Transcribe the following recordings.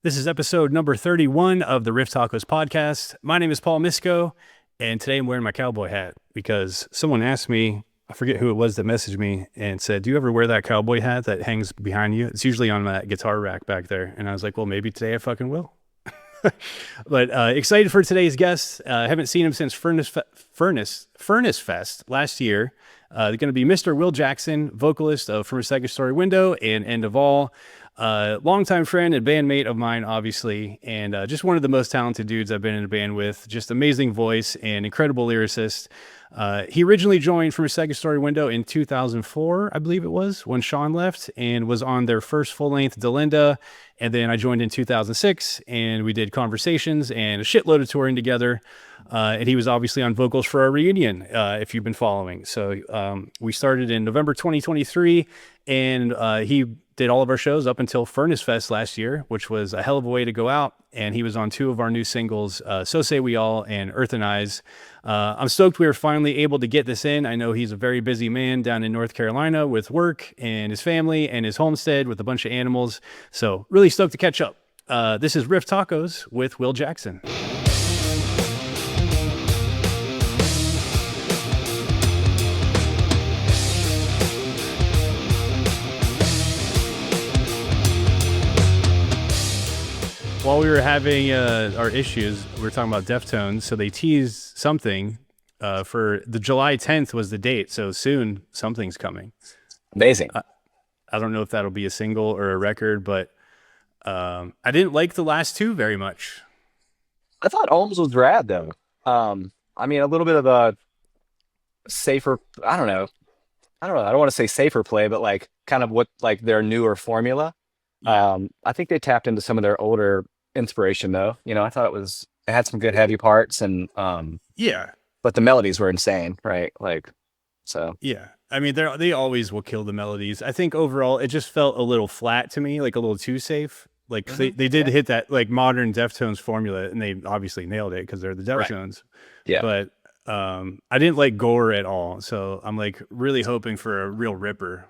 This is episode number 31 of the Riff Tacos podcast. My name is Paul Misko, and today I'm wearing my cowboy hat because someone asked me, I forget who it was that messaged me and said, do you ever wear that cowboy hat that hangs behind you? It's usually on that guitar rack back there. And I was like, well, maybe today I fucking will. But excited for today's guest. I haven't seen him since Furnace Fest last year. They're going to be Mr. Will Jackson, vocalist of From a Second Story Window and End of All. Longtime friend and bandmate of mine, obviously, and just one of the most talented dudes I've been in a band with. Just amazing voice and incredible lyricist. He originally joined From a Second Story Window in 2004, I believe it was, when Sean left, and was on their first full-length Delenda. And then I joined in 2006, and we did Conversations and a shitload of touring together. And he was obviously on vocals for our reunion, if you've been following. So we started in November 2023, and he did all of our shows up until Furnace Fest last year, which was a hell of a way to go out. And he was on two of our new singles, So Say We All and Earthen Eyes. I'm stoked we were finally able to get this in. I know he's a very busy man down in North Carolina with work and his family and his homestead with a bunch of animals. So really stoked to catch up. This is Riff Tacos with Will Jackson. While we were having our issues, we were talking about Deftones. So they teased something for the July 10th was the date. So soon something's coming. Amazing. I don't know if that'll be a single or a record, but I didn't like the last two very much. I thought Ohms was rad though. I mean, a little bit of a safer, I don't know. I don't want to say safer play, but like kind of what like their newer formula. Yeah. I think they tapped into some of their older inspiration though. You know, I thought it had some good heavy parts and Yeah. but the melodies were insane, right? Like so Yeah. I mean, they always will kill the melodies. I think overall it just felt a little flat to me, like a little too safe. Like they did hit that like modern Deftones formula, and they obviously nailed it because they're the Deftones. Right. Yeah. But I didn't like Gore at all. So I'm like really hoping for a real ripper.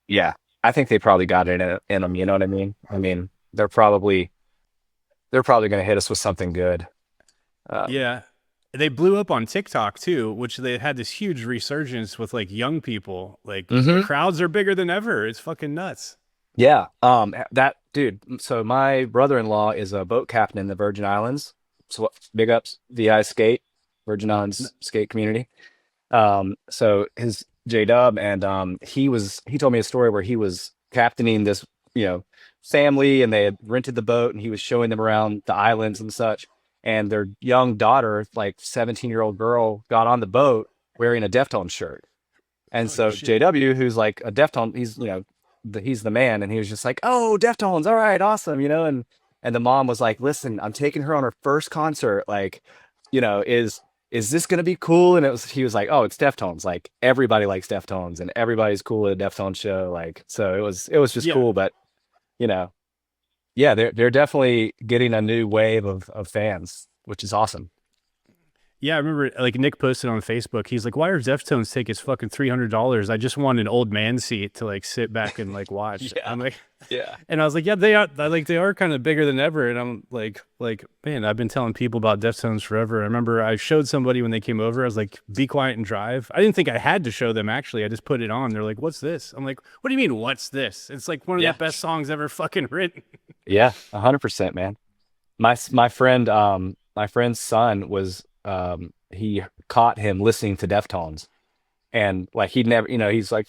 Yeah. I think they probably got it in them, you know what I mean? I mean, they're probably going to hit us with something good. Yeah. They blew up on TikTok too, which they had this huge resurgence with like young people. Like the crowds are bigger than ever. It's fucking nuts. Yeah. That dude. So my brother-in-law is a boat captain in the Virgin Islands. So big ups, VI skate, Virgin Islands skate community. So his J-Dub, and he told me a story where he was captaining this, family, and they had rented the boat, and he was showing them around the islands and such. And their young daughter, like 17-year-old girl, got on the boat wearing a Deftones shirt. And so shit. JW, who's like a Deftones, he's the man, and he was just like, "Oh, Deftones, all right, awesome," and the mom was like, "Listen, I'm taking her on her first concert, like, is this gonna be cool?" And he was like, "Oh, it's Deftones. Like everybody likes Deftones, and everybody's cool at a Deftones show." Like, so it was just cool, but yeah, they're definitely getting a new wave of fans, which is awesome. Yeah, I remember like Nick posted on Facebook. He's like, "Why are Deftones tickets fucking $300? I just want an old man seat to like sit back and like watch." Yeah. I'm like, Yeah, and I was like, "Yeah, they are. They are kind of bigger than ever." And I'm like, man, I've been telling people about Deftones forever. I remember I showed somebody when they came over. I was like, "Be quiet and drive." I didn't think I had to show them. Actually, I just put it on. They're like, "What's this?" I'm like, "What do you mean, what's this?" It's like one of the best songs ever fucking written. yeah, 100%, man. My friend's son was he caught him listening to Deftones, and like he'd never, he's like,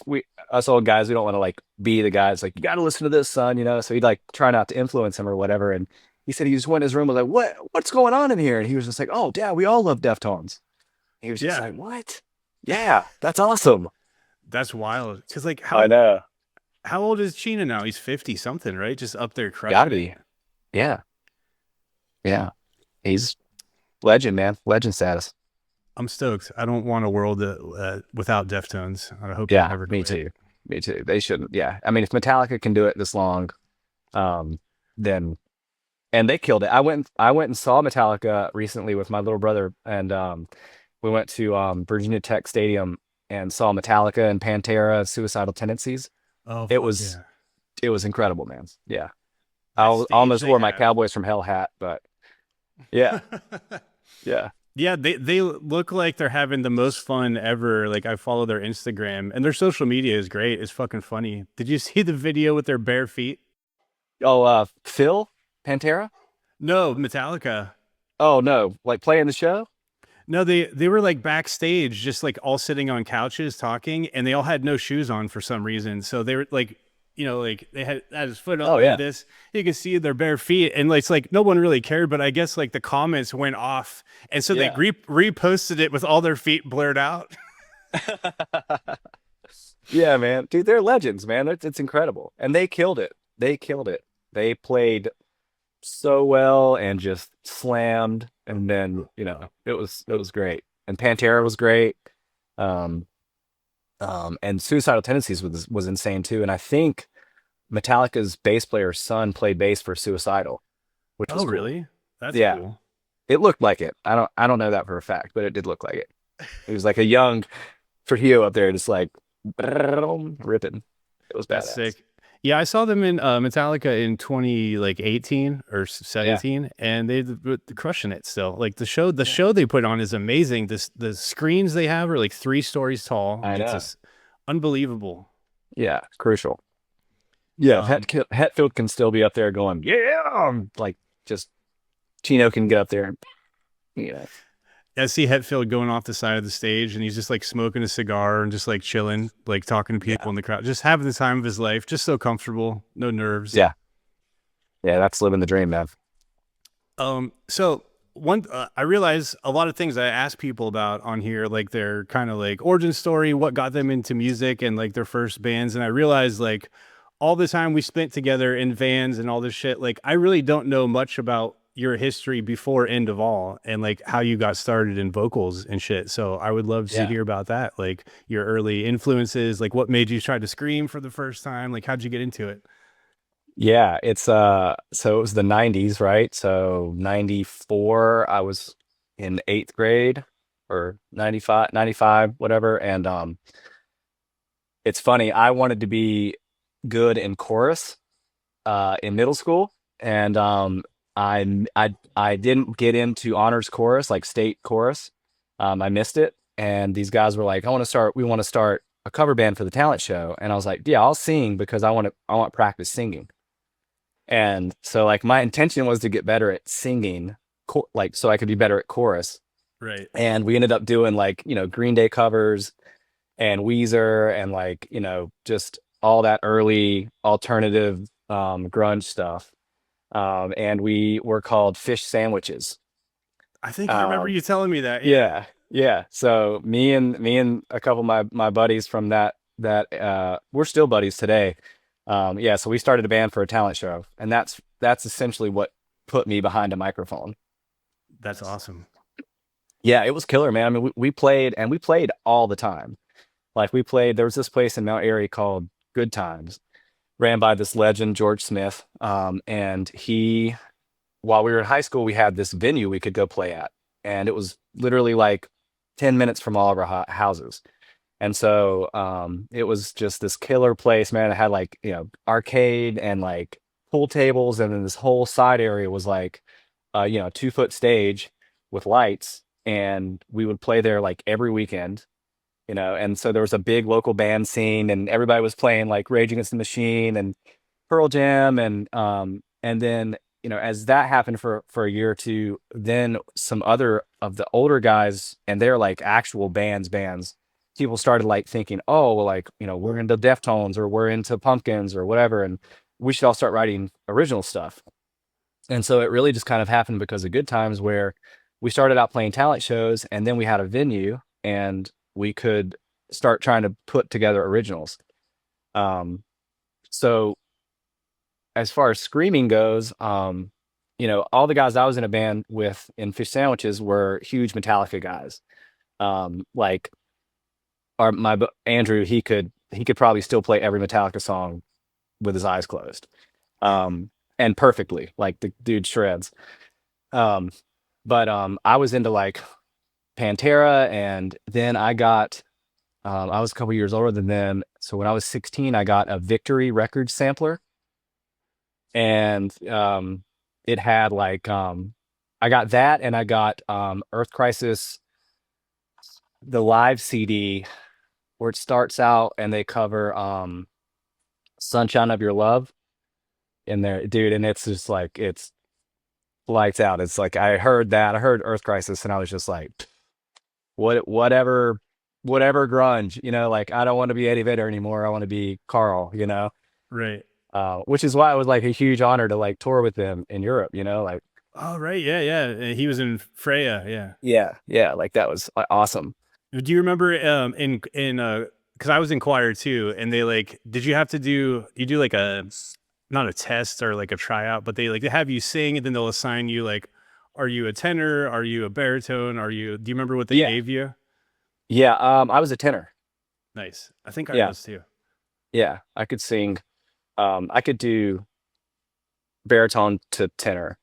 us old guys, we don't want to like be the guys like, "You got to listen to this, son," so he'd like try not to influence him or whatever. And he said he just went in his room, was like, what's going on in here? And he was just like, "Oh, Dad, we all love Deftones." He was just like, "What? Yeah, that's awesome." That's wild. Because like, I know. How old is Chino now? He's 50 something, right? Just up there crushing. Gotta be. Yeah. He's legend, man. Legend status. I'm stoked. I don't want a world without Deftones. I hope. Yeah, never me too. Me too. They shouldn't. Yeah, I mean, if Metallica can do it this long, then, and they killed it. I went and saw Metallica recently with my little brother, and we went to Virginia Tech Stadium and saw Metallica and Pantera, Suicidal Tendencies. Oh, it was incredible, man. Yeah. that stage almost they wore my have. Cowboys from Hell hat, but yeah, yeah, Yeah, they look like they're having the most fun ever. Like I follow their Instagram and their social media is great. It's fucking funny. Did you see the video with their bare feet? oh, Phil Pantera. No, Metallica. Oh no, like playing the show. No, they were like backstage, just like all sitting on couches talking, and they all had no shoes on for some reason. So they were like, like they had his foot up Oh like yeah, this. You could see their bare feet, and like, it's like no one really cared. But I guess like the comments went off, and so they yeah. reposted it with all their feet blurred out. Yeah, man, dude, they're legends, man. It's incredible, and they killed it. They killed it. They played so well and just slammed, and then it was great. And Pantera was great. Um, and Suicidal Tendencies was insane too. And I think Metallica's bass player's son played bass for Suicidal, which was Oh, cool. really? That's Yeah, cool. it looked like it. I don't know that for a fact, but it did look like it. It was like a young Trujillo up there, just like ripping. It was That's badass. sick. Yeah, I saw them in Metallica in 20 like 18 or Yeah, 17, and they're crushing it still. Like the show they put on is amazing. The screens they have are like 3 stories tall. I It's know. just unbelievable. Yeah, crucial. Yeah, Um, Hetfield can still be up there going, yeah, like just Chino can get up there and you know, I see Hetfield going off the side of the stage, and he's just like smoking a cigar and just like chilling, like talking to yeah, people in the crowd, just having the time of his life, just so comfortable, no nerves. yeah, yeah. That's living the dream, man. So one, I realize a lot of things I ask people about on here, like their kind of like origin story, what got them into music, and like their first bands. And I realize like all the time we spent together in vans and all this shit, like I really don't know much about your history before End of All and like how you got started in vocals and shit. So I would love to Yeah, hear about that, like your early influences, like what made you try to scream for the first time, like how'd you get into it? yeah. It's so it was the '90s, right? So '94, I was in eighth grade, or '95, whatever. And it's funny. I wanted to be good in chorus in middle school, and I didn't get into honors chorus, like state chorus. I missed it, and these guys were like, We want to start a cover band for the talent show," and I was like, "Yeah, I'll sing because I want practice singing." And so like my intention was to get better at singing, like so I could be better at chorus. Right. And we ended up doing like Green Day covers and Weezer and like just all that early alternative grunge stuff. And we were called Fish Sandwiches. I think I remember Um, you telling me that. Yeah. yeah, yeah. So me and a couple of my buddies from that we're still buddies today. Yeah, so we started a band for a talent show, and that's essentially what put me behind a microphone. That's awesome. Yeah, it was killer, man. I mean, we played, and we played all the time. Like we played, there was this place in Mount Airy called Good Times, ran by this legend, George Smith. And while we were in high school, we had this venue we could go play at, and it was literally like 10 minutes from all of our houses. And so it was just this killer place, man. It had like, arcade and like pool tables, and then this whole side area was like 2-foot stage with lights, and we would play there like every weekend. And so there was a big local band scene, and everybody was playing like Rage Against the Machine and Pearl Jam, and then as that happened for a year or two, then some other of the older guys, and they're like actual bands, people started like thinking, oh well, like we're into Deftones, or we're into Pumpkins or whatever, and we should all start writing original stuff. And so it really just kind of happened because of Good Times, where we started out playing talent shows, and then we had a venue, and we could start trying to put together originals. Um, so as far as screaming goes, all the guys I was in a band with in Fish Sandwiches were huge Metallica guys. Like Andrew, he could probably still play every Metallica song with his eyes closed, and perfectly. Like the dude shreds. Um, but I was into like Pantera, and then I was a couple years older than them. So when I was 16, I got a Victory Records sampler, and it had like I got that, and I got Earth Crisis, the live CD, where it starts out and they cover Sunshine of Your Love in there, dude, and it's just like it's lights out. It's like I heard that, I heard Earth Crisis, and I was just like, whatever, whatever grunge, like I don't want to be Eddie Vedder anymore. I want to be Carl, Right. which is why it was like a huge honor to like tour with them in Europe, like Oh, right. Yeah, yeah. He was in Freya. Yeah. yeah, like that was awesome. Do you remember in because I was in choir too, and they like did you have to do you do like a not a test or like a tryout, but they have you sing and then they'll assign you like are you a tenor? Are you a baritone? Do you remember what they Yeah, gave you? yeah. I was a tenor. Nice. I think I Yeah, was too. yeah. I could sing. I could do baritone to tenor,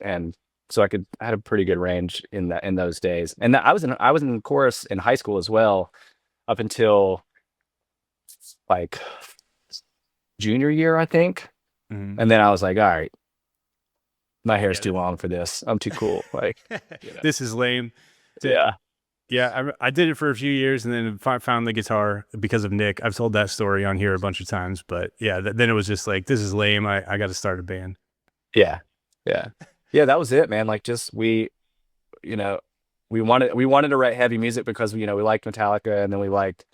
and so I had a pretty good range in those days. And I was in chorus in high school as well, up until like junior year, I think. Mhm. And then I was like, all right, my hair's Yeah. too long for this. I'm too cool. Like, This is lame. yeah, Yeah, I did it for a few years and then found the guitar because of Nick. I've told that story on here a bunch of times, but yeah, then it was just like, this is lame. I got to start a band. yeah, yeah, yeah. That was it, man. Like, just you know, we wanted to write heavy music because we liked Metallica, and then we liked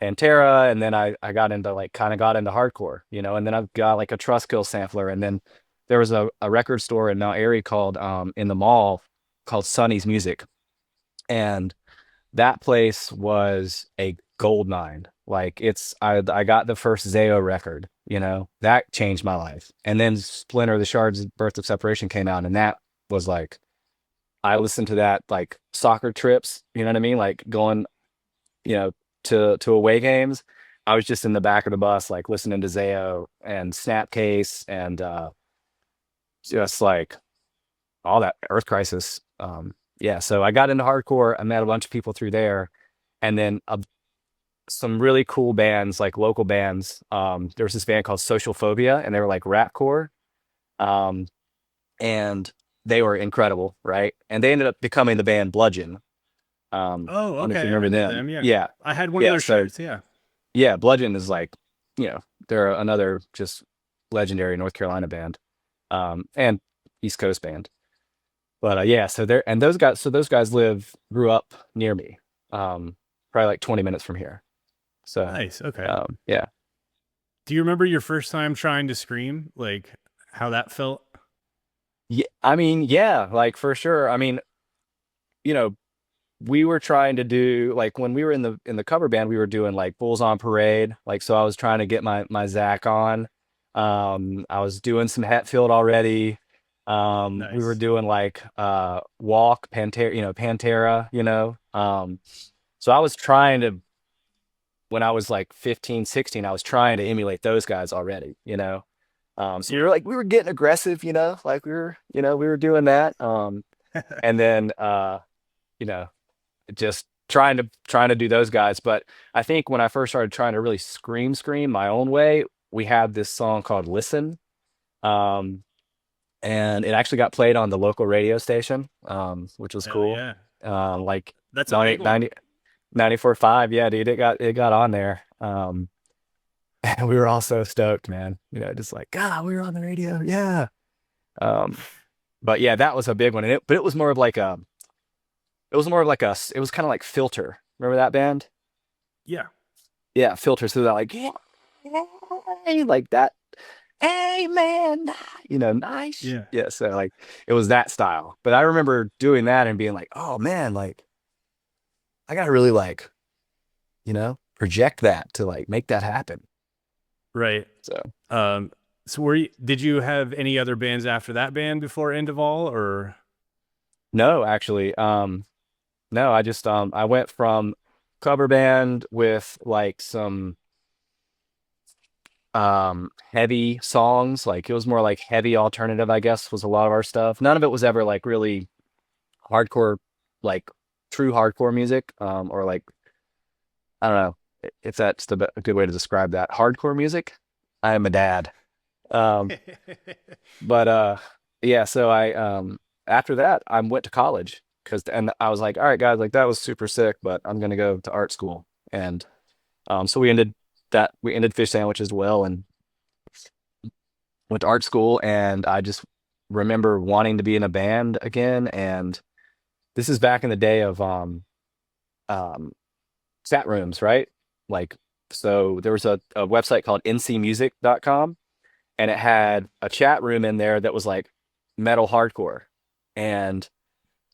Pantera, and then I got into like kind of got into hardcore, and then I've got like a Trustkill sampler, and then there was a record store in Mount Airy called in the mall called Sonny's Music, and that place was a gold mine. Like I got the first Zayo record, that changed my life, and then Splinter, the Shards, Birth of Separation came out, and that was like I listened to that like soccer trips, you know what I mean? Like going, you know, to away games. I was just in the back of the bus, like listening to Zayo and Snapcase and just like all that Earth Crisis. Yeah, so I got into hardcore. I met a bunch of people through there, and then some really cool bands, like local bands. There was this band called Social Phobia, and they were like rapcore. Um, and they were incredible, right? And they ended up becoming the band Bludgeon. Oh, I don't know if you okay. I remember remember them. them. Yeah. Yeah, I had one of yeah. their So shirts. Yeah. yeah, Bludgeon is like, they're another just legendary North Carolina band, and East Coast band. But yeah, so those guys grew up near me, probably like 20 minutes from here. So Nice. Okay. yeah, Do you remember your first time trying to scream? Like how that felt? yeah. I mean, yeah, like for sure. I mean, you know, we were trying to do like when we were in the cover band, we were doing like Bulls on Parade. Like, so I was trying to get my Zach on. I was doing some Hetfield already. We were Nice. doing like Walk, Pantera, Pantera, so I was trying to, when I was like 15, 16, I was trying to emulate those guys already. So we were getting aggressive, like we were doing that. And then you know, just trying to do those guys. But I think when I first started trying to really scream my own way, we had this song called Listen. Um, and it actually got played on the local radio station, which was Hell cool. yeah. Like That's a big 90, one. 94.5. Yeah, dude, it got on there. And we were all so stoked, man. Just like, God, we were on the radio. Yeah. Um, but yeah, that was a big one. But it was more of like it was kind of like Filter. Remember that band? Yeah. Yeah, Filter. So that like, yeah, like that. Hey man, nice. Yeah. Yeah, so like it was that style. But I remember doing that and being like, oh man, like I gotta really like, project that to like make that happen. Right. So Um, so did you have any other bands after that band before End of All or no, actually, no, I went from cover band with like some heavy songs. Like it was more like heavy alternative, I guess, was a lot of our stuff. None of it was ever like really hardcore, like true hardcore music, or like I don't know if that's a good way to describe that. Hardcore music. I am a dad, Um, but yeah, so I after that I went to college because and I was like, all right, guys, like that was super sick, but I'm gonna go to art school. And so we ended fish sandwich as well and went to art school. And I just remember wanting to be in a band again. And this is back in the day of um chat rooms, right? Like, so there was a website called ncmusic.com, and it had a chat room in there that was like metal hardcore. And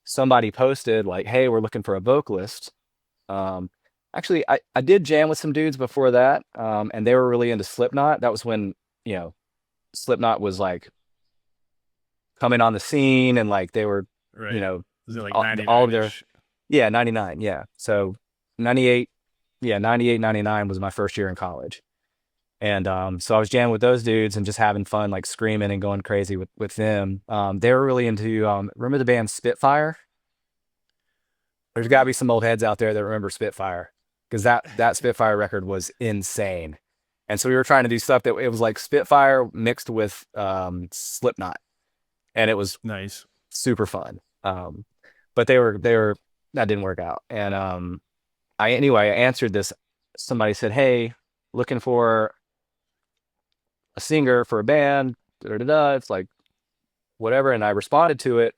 somebody posted like, hey, we're looking for a vocalist. Um, actually, I did jam with some dudes before that, and they were really into Slipknot. That was when, you know, Slipknot was like coming on the scene, and like they were, you Right. know, Was it like all of their, 99-ish? yeah, 99. Yeah. So 98, yeah, 98, 99 was my first year in college. And so I was jamming with those dudes and just having fun, like screaming and going crazy with them. They were really into, remember the band Spitfire? There's got to be some old heads out there that remember Spitfire, because that Spitfire record was insane. And so we were trying to do stuff that it was like Spitfire mixed with Slipknot, and it was Nice. super fun. But they were that didn't work out. And I answered this. Somebody said, "Hey, looking for a singer for a band." Da, da, da, da. It's like whatever, and I responded to it.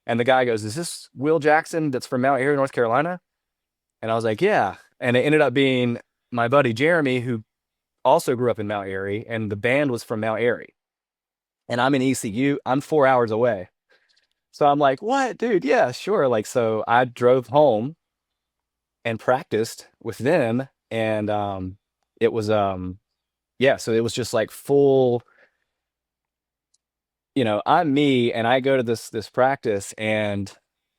And the guy goes, "Is this Will Jackson that's from Mount Airy, North Carolina?" And I was like, "Yeah." And it ended up being my buddy Jeremy, who also grew up in Mount Airy, and the band was from Mount Airy. And I'm in ECU. I'm 4 hours away. So I'm like, "What, dude? Yeah, sure." Like, so I drove home and practiced with them, and it was yeah, so it was just like full, I'm me, and I go to this practice. And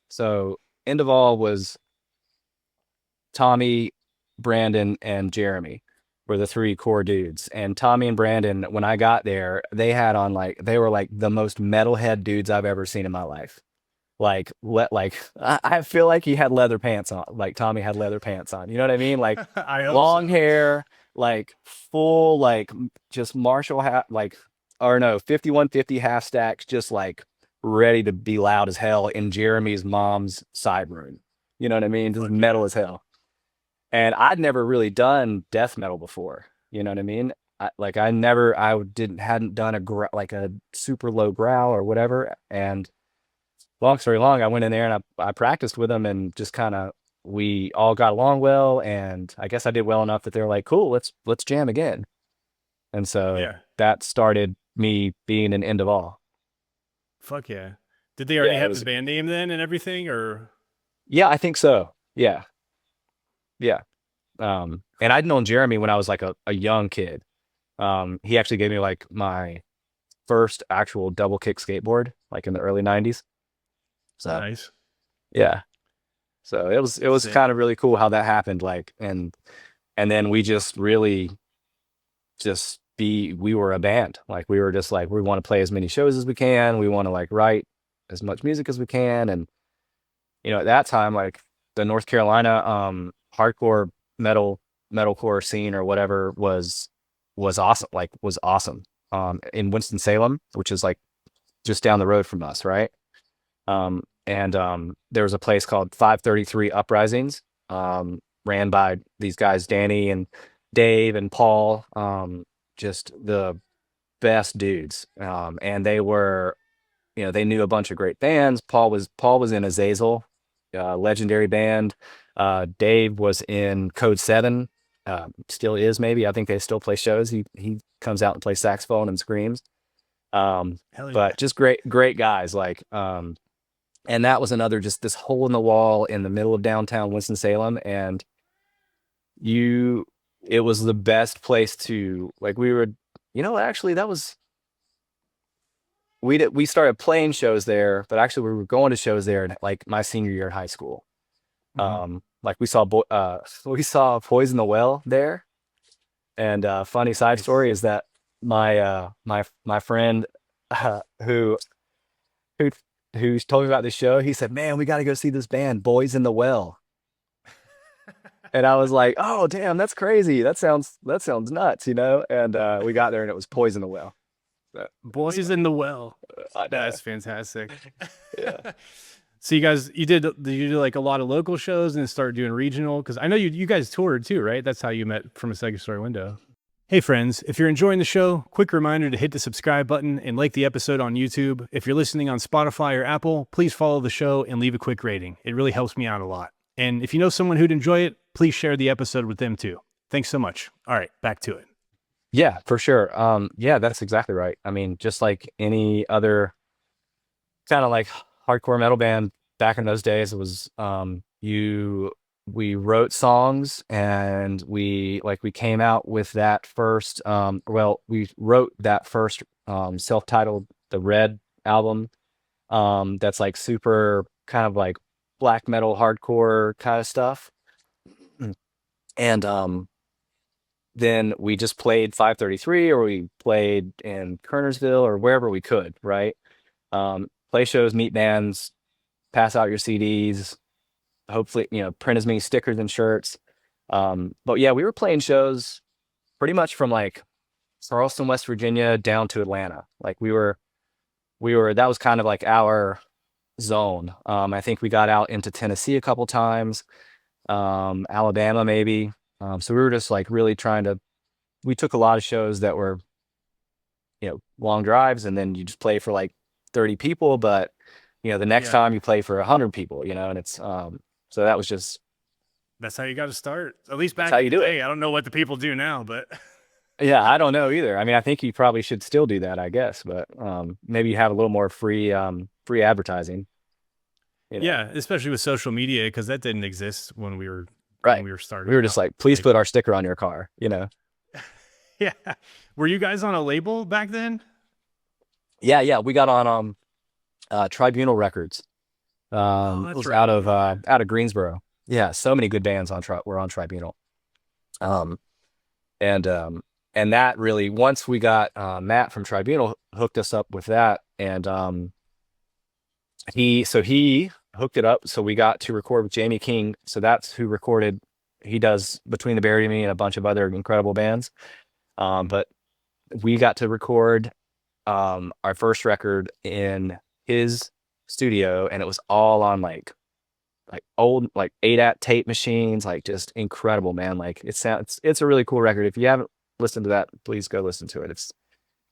so end of all was Tommy, Brandon, and Jeremy were the three core dudes. And Tommy and Brandon, when I got there, they were like the most metalhead dudes I've ever seen in my life. I feel like he had leather pants on, like Tommy had leather pants on. You know what I mean? Like I hope long so. hair, like full, like just Marshall hat, like, or no, 5150 half stacks, just like ready to be loud as hell in Jeremy's mom's side room. You know what I mean? Just Fuck metal yeah. as hell. And I'd never really done death metal before. You know what I mean? I didn't hadn't done like a super low growl or whatever. And long story long, I went in there and I practiced with them, and just kind of, we all got along well. And I guess I did well enough that they're like, cool, let's jam again. And so Yeah. that started me being an end of all. Fuck yeah. Did they already Yeah, it have the was. band name then and everything, or? Yeah, I think so. Yeah, yeah. And I'd known Jeremy when I was like a young kid. He actually gave me like my first actual double kick skateboard, like in the early '90s. So Nice. yeah, so it was Sick. kind of really cool how that happened. Like, and then we just really just we were a band. Like, we were just like, we want to play as many shows as we can. We want to like write as much music as we can. And at that time, like the North Carolina hardcore metal metalcore scene or whatever was awesome. Like, was awesome. In Winston-Salem, which is like just down the road from us, right? And there was a place called 533 Uprisings, ran by these guys, Danny and Dave and Paul, just the best dudes. And they were, they knew a bunch of great bands. Paul was in Azazel, legendary band. Dave was in Code 7, still is, maybe. I think they still play shows. He comes out and plays saxophone and screams. Hell yeah. But just great guys. Like, and that was another, just this hole in the wall in the middle of downtown Winston-Salem. And you, it was the best place to, like, actually that was, we started playing shows there, but actually we were going to shows there in like my senior year in high school. Mhm. Like we saw Poison the Well there. And funny side Nice. story is that my friend, who who who told me about this show, he said, "Man, we got to go see this band, Boys in the Well." And I was like, "Oh, damn, that's crazy. That sounds nuts." And we got there, and it was Poison the Well. Boys in the Well. I know. That's fantastic. Yeah. So did you like a lot of local shows and then start doing regional? Because I know you guys toured too, right? That's how you met from a second story window. Hey friends, if you're enjoying the show, quick reminder to hit the subscribe button and like the episode on YouTube. If you're listening on Spotify or Apple, please follow the show and leave a quick rating. It really helps me out a lot. And if you know someone who'd enjoy it, please share the episode with them too. Thanks so much. All right, back to it. Yeah, for sure. Yeah, that's exactly right. I mean, just like any other kind of like hardcore metal band back in those days, it was we wrote songs and we came out with that first we wrote that first self-titled The Red album, that's like super kind of like black metal hardcore kind of stuff. And then we just played 533, or we played in Kernersville or wherever we could, right? Play shows, meet bands, pass out your CDs, hopefully, print as many stickers and shirts. But yeah, we were playing shows pretty much from like Charleston, West Virginia down to Atlanta. Like we were, that was kind of like our zone. I think we got out into Tennessee a couple times, Alabama maybe. So we were just like really we took a lot of shows that were, long drives, and then you just play for like 30 people, but the next time you play for 100 people, and it's, so that was just, that's how you got to start. At least back how you do it. it. I don't know what the people do now, but yeah, I don't know either. I mean, I think you probably should still do that, I guess, but maybe you have a little more free advertising. Yeah, especially with social media, because that didn't exist when we were starting. We were just like, please put our sticker on your car, Yeah. Were you guys on a label back then? Yeah, we got on Tribunal Records. It was right. out of Greensboro. Yeah, so many good bands were on Tribunal. And that really, once we got Matt from Tribunal hooked us up with that, and he hooked it up, so we got to record with Jamie King. So that's who recorded. He does Between the Buried and Me and a bunch of other incredible bands. But we got to record our first record in his studio, and it was all on like old 8-at tape machines, like just incredible, man. Like it's a really cool record. If you haven't listened to that, please go listen to it.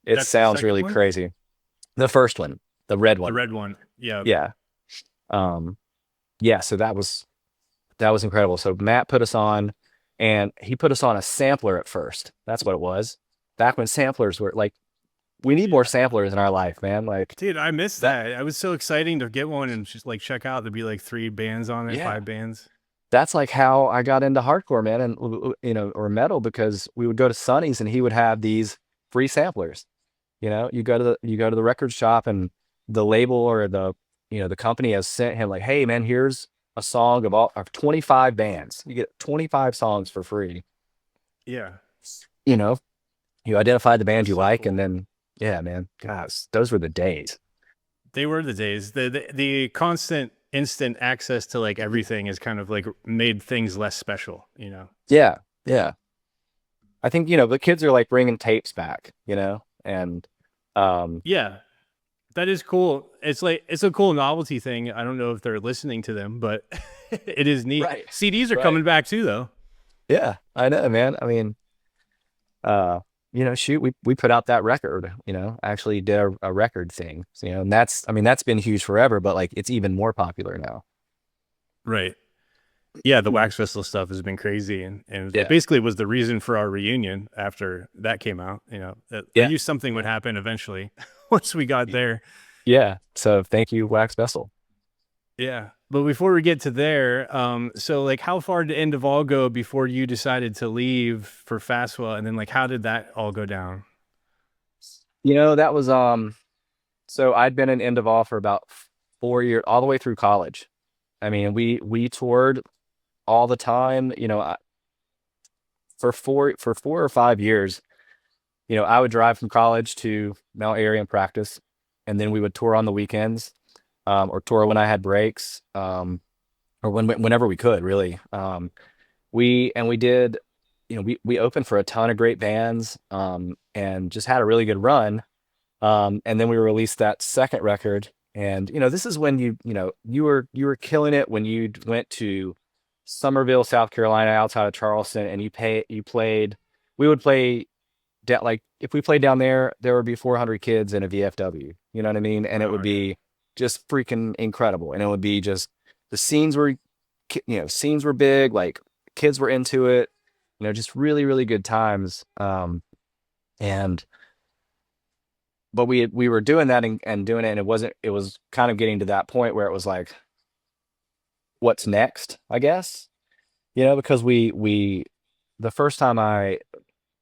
It sounds really crazy. The first one, the red one. The red one. Yeah. Yeah. Yeah, so that was incredible. So Matt put us on, and he put us on a sampler at first. That's what it was. Back when samplers were like, we need more samplers in our life, man. Like, dude, I missed that. It was so exciting to get one and just like check out. There'd be like 3 bands on it, 5 bands. That's like how I got into hardcore, man, and or metal, because we would go to Sonny's and he would have these free samplers. You go to the record shop, and the label or the company has sent him like, hey man, here's a song of 25 bands. You get 25 songs for free. Yeah. You identify the band you like, cool. And then, yeah, man, gosh, those were the days. They were the days. The constant instant access to like everything is kind of like made things less special, Yeah. I think, the kids are like bringing tapes back, and yeah, that is cool. It's a cool novelty thing. I don't know if they're listening to them, but it is neat. Right. CDs are coming back too, though. Yeah, I know, man. I mean, shoot, we put out that record, actually did a record thing, and that's been huge forever, but like it's even more popular now. Right. Yeah, the Wax Festival stuff has been crazy, and it basically was the reason for our reunion after that came out. I knew something would happen eventually once we got there. Yeah. So thank you, Wax Festival. Yeah. But before we get to there, so like how far did End of All go before you decided to leave for FASSW? And then like how did that all go down? That was so I'd been in End of All for about 4 years, all the way through college. I mean, we toured all the time, for 4 or 5 years. I would drive from college to Mount Airy and practice, and then we would tour on the weekends. Or tour when I had breaks, or whenever we could, really. We did, we opened for a ton of great bands, and just had a really good run. And then we released that second record. And this is when you were killing it when you went to Summerville, South Carolina, outside of Charleston, and you played. We would play like if we played down there, there would be 400 kids in a VFW. You know what I mean? And it would be just freaking incredible. And it would be just the scenes were big. Like kids were into it. Just really really good times. And but we were doing that and doing it, and it was kind of getting to that point where it was like, what's next, I guess, because the first time I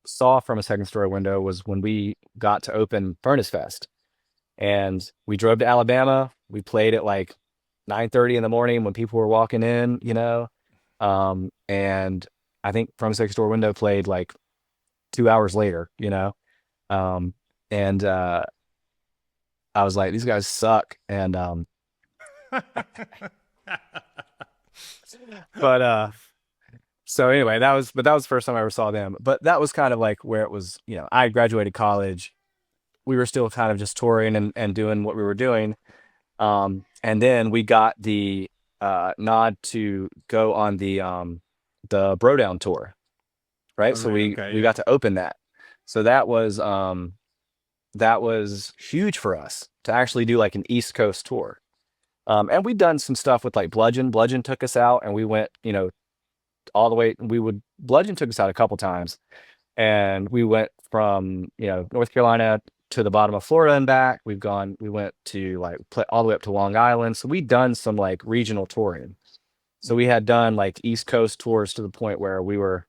saw From a Second Story Window was when we got to open Furnace Fest, and we drove to Alabama. We played at like 9:30 in the morning when people were walking in, and I think From a Second Story Window played like 2 hours later, and I was like, these guys suck. And but so anyway, that was the first time I ever saw them. But that was kind of like where it was, I graduated college. We were still kind of just touring and doing what we were doing. And then we got the nod to go on the Bro Down tour. Right. So we got to open that. So that was huge for us to actually do like an East Coast tour. And we'd done some stuff with like Bludgeon. Bludgeon took us out, and we went, all the way. Bludgeon took us out a couple times, and we went from, North Carolina to the bottom of Florida and back. We went to like all the way up to Long Island. So we'd done some like regional touring. So we had done like East Coast tours to the point where we were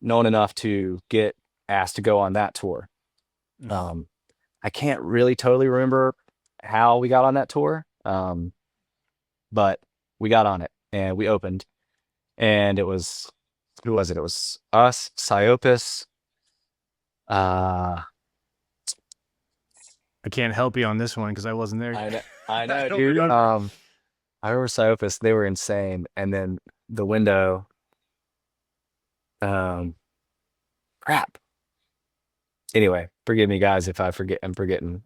known enough to get asked to go on that tour. I can't really totally remember how we got on that tour. But we got on it and we opened, and it was, who was it? It was us, Psyopus. I can't help you on this one because I wasn't there. I know, dude. I remember Psyopus. They were insane. And then The Window. Crap. Anyway, forgive me, guys, if I'm forgetting.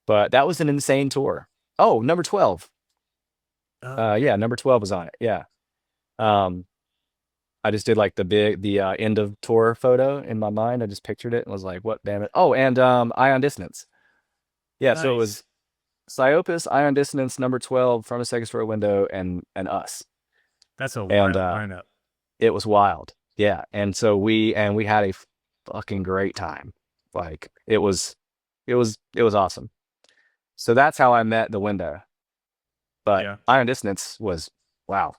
But that was an insane tour. Oh, number 12. Yeah, number 12 was on it. Yeah. I just did like the end of tour photo in my mind. I just pictured it and was like, what, damn it. Oh, and Ion Dissonance. Yeah, nice. So it was Psyopus, Ion Dissonance, number 12, From a Second Story Window, and us. That's a wild lineup. It was wild. Yeah. And so we had a fucking great time. Like it was awesome. So that's how I met The Window. But yeah. Ion Dissonance was, wow,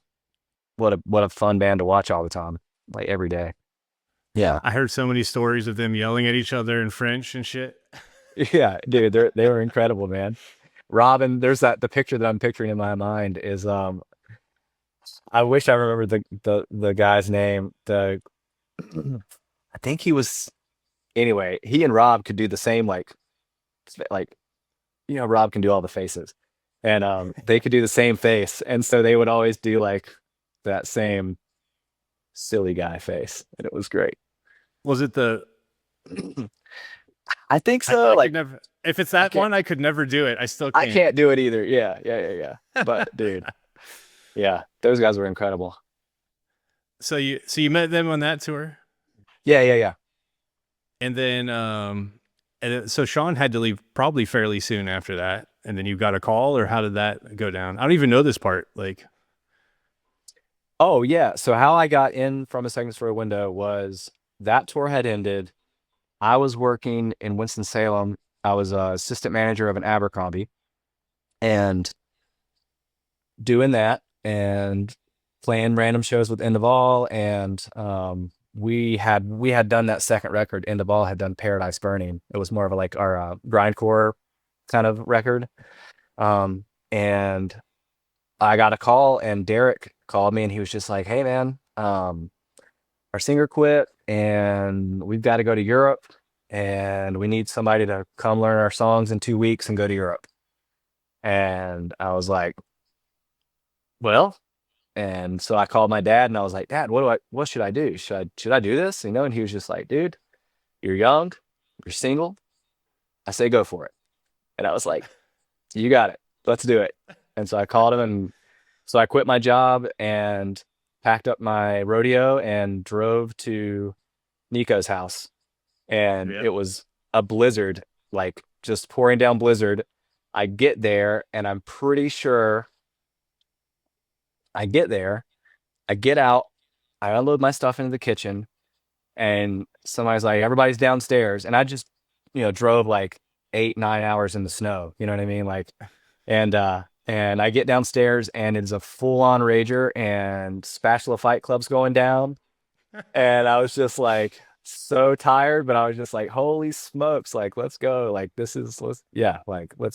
what a fun band to watch all the time, like every day. Yeah, I heard so many stories of them yelling at each other in French and shit. Yeah, dude, they were incredible, man. Robin, there's the picture that I'm picturing in my mind is I wish I remembered the guy's name. I think he was, anyway. He and Rob could do the same like Rob can do all the faces. And they could do the same face. And so they would always do like that same silly guy face. And it was great. Was it the... I think so. If it's that one, I could never do it. I still can't. I can't do it either. Yeah. But dude, yeah, those guys were incredible. So you met them on that tour? Yeah. And then, so Sean had to leave probably fairly soon after that. And then you got a call, or how did that go down? I don't even know this part. Like, oh yeah. So how I got in From a Second Story Window was that tour had ended. I was working in Winston-Salem. I was assistant manager of an Abercrombie, and doing that and playing random shows with End of All. And we had done that second record. End of All had done Paradise Burning. It was more of like our grindcore kind of record. And I got a call, and Derek called me, and he was just like, hey man, our singer quit, and we've got to go to Europe, and we need somebody to come learn our songs in 2 weeks and go to Europe. And I was like, well, and so I called my dad, and I was like, Dad, what should I do? Should I do this? And he was just like, dude, you're young, you're single, I say, go for it. And I was like, you got it. Let's do it. And so I called him, and so I quit my job and packed up my rodeo and drove to Nico's house. And Yep. it was a blizzard, like just pouring down blizzard. I get there, and I'm pretty sure I get there, I get out, I unload my stuff into the kitchen, and somebody's like, everybody's downstairs. And I just, drove like 8, 9 hours in the snow. You know what I mean? Like, and I get downstairs, and it's a full-on rager, and Spatula Fight Club's going down. And I was just like so tired, but I was just like, holy smokes, like, let's go. Like, let's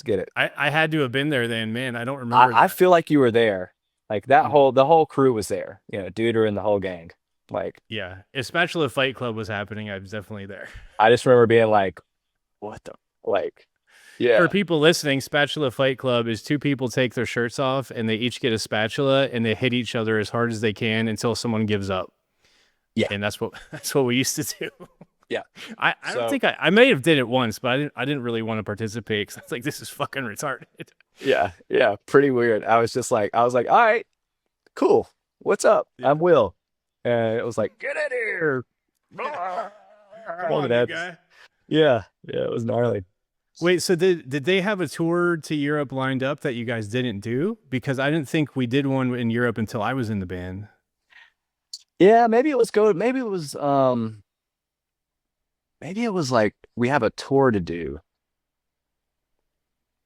get it. I had to have been there then, man. I don't remember I that. feel like you were there. Like the whole crew was there, Duder and the whole gang. Like, Yeah. If Spatula Fight Club was happening, I was definitely there. I just remember being like, what the, like, yeah. For people listening, Spatula Fight Club is two people take their shirts off and they each get a spatula and they hit each other as hard as they can until someone gives up. Yeah. And that's what we used to do. Yeah. I don't think I may have did it once, but I didn't really want to participate because I was like, this is fucking retarded. Yeah. Yeah. Pretty weird. I was like, all right, cool. What's up? Yeah. I'm Will. And it was like, get in here. Come on, you guy. Yeah. Yeah. It was gnarly. Wait, so did they have a tour to Europe lined up that you guys didn't do? Because I didn't think we did one in Europe until I was in the band. Yeah, maybe it was like we have a tour to do.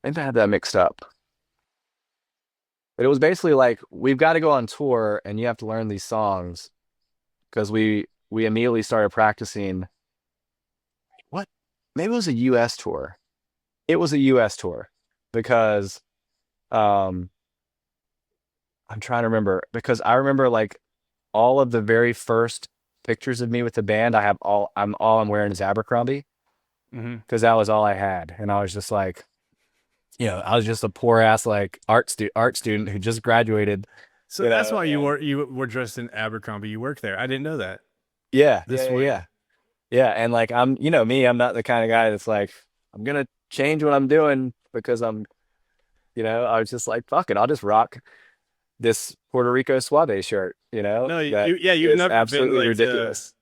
Maybe I had that mixed up. But it was basically like, we've got to go on tour and you have to learn these songs, because we immediately started practicing. What? Maybe it was a US tour. It was a US tour because I'm trying to remember, because I remember like all of the very first pictures of me with the band, I'm wearing is Abercrombie, because that was all I had. And I was just like, I was just a poor ass like art student who just graduated. So that's why you were dressed in Abercrombie. You work there. I didn't know that. Yeah. Yeah. And like, I'm not the kind of guy that's like, I'm going to change what I'm doing because I was just like, fuck it, I'll just rock this Puerto Rico Suave shirt, No, you've never absolutely been like ridiculous.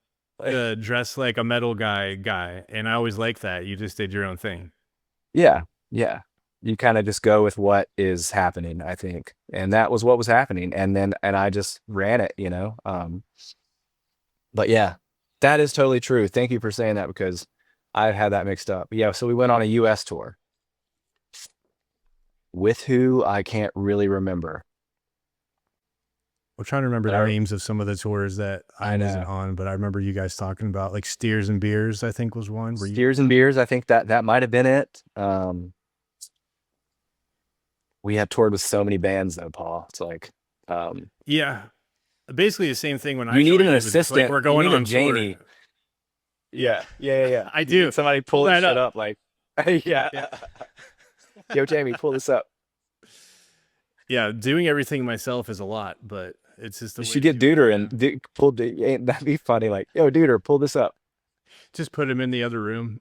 Dress like a metal guy, and I always liked that. You just did your own thing. Yeah. You kind of just go with what is happening, I think, and that was what was happening, and I just ran it, But yeah, that is totally true. Thank you for saying that, because I had that mixed up. Yeah, so we went on a US tour. With who, I can't really remember. I'm trying to remember the names of some of the tours that I wasn't on, but I remember you guys talking about, like, Steers and Beers, I think was one. Steers and Beers, I think that might have been it. We had toured with so many bands though, Paul. It's like, yeah, basically the same thing. When you need an assistant, like, we're going on Jamie. tour. Yeah. I do. Somebody pull that shit up, like, yeah. Yo, Jamie, pull this up. Yeah, doing everything myself is a lot, but it's just the way you should get Duder and that'd be funny. Like, yo, Duder, pull this up. Just put him in the other room.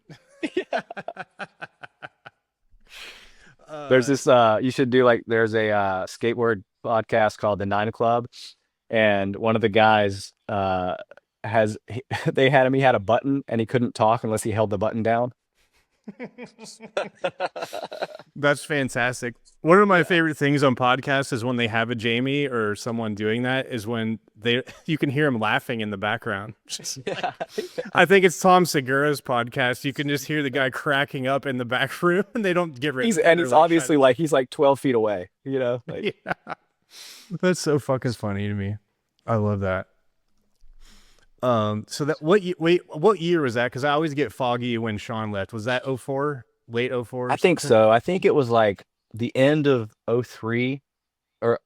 There's this, you should do, like, there's a skateboard podcast called The 9 Club, and one of the guys he had a button and he couldn't talk unless he held the button down. That's fantastic. One of my favorite things on podcasts is when they have a Jamie or someone doing that, is when you can hear him laughing in the background. I think it's Tom Segura's podcast. You can just hear the guy cracking up in the back room, and they don't get rid. He's obviously like he's like 12 feet away. Like. Yeah. That's so fucking funny to me. I love that. So that what year was that? Because I always get foggy when Sean left. Was that 2004? Late 2004? I think so. I think it was like the end of 2003, or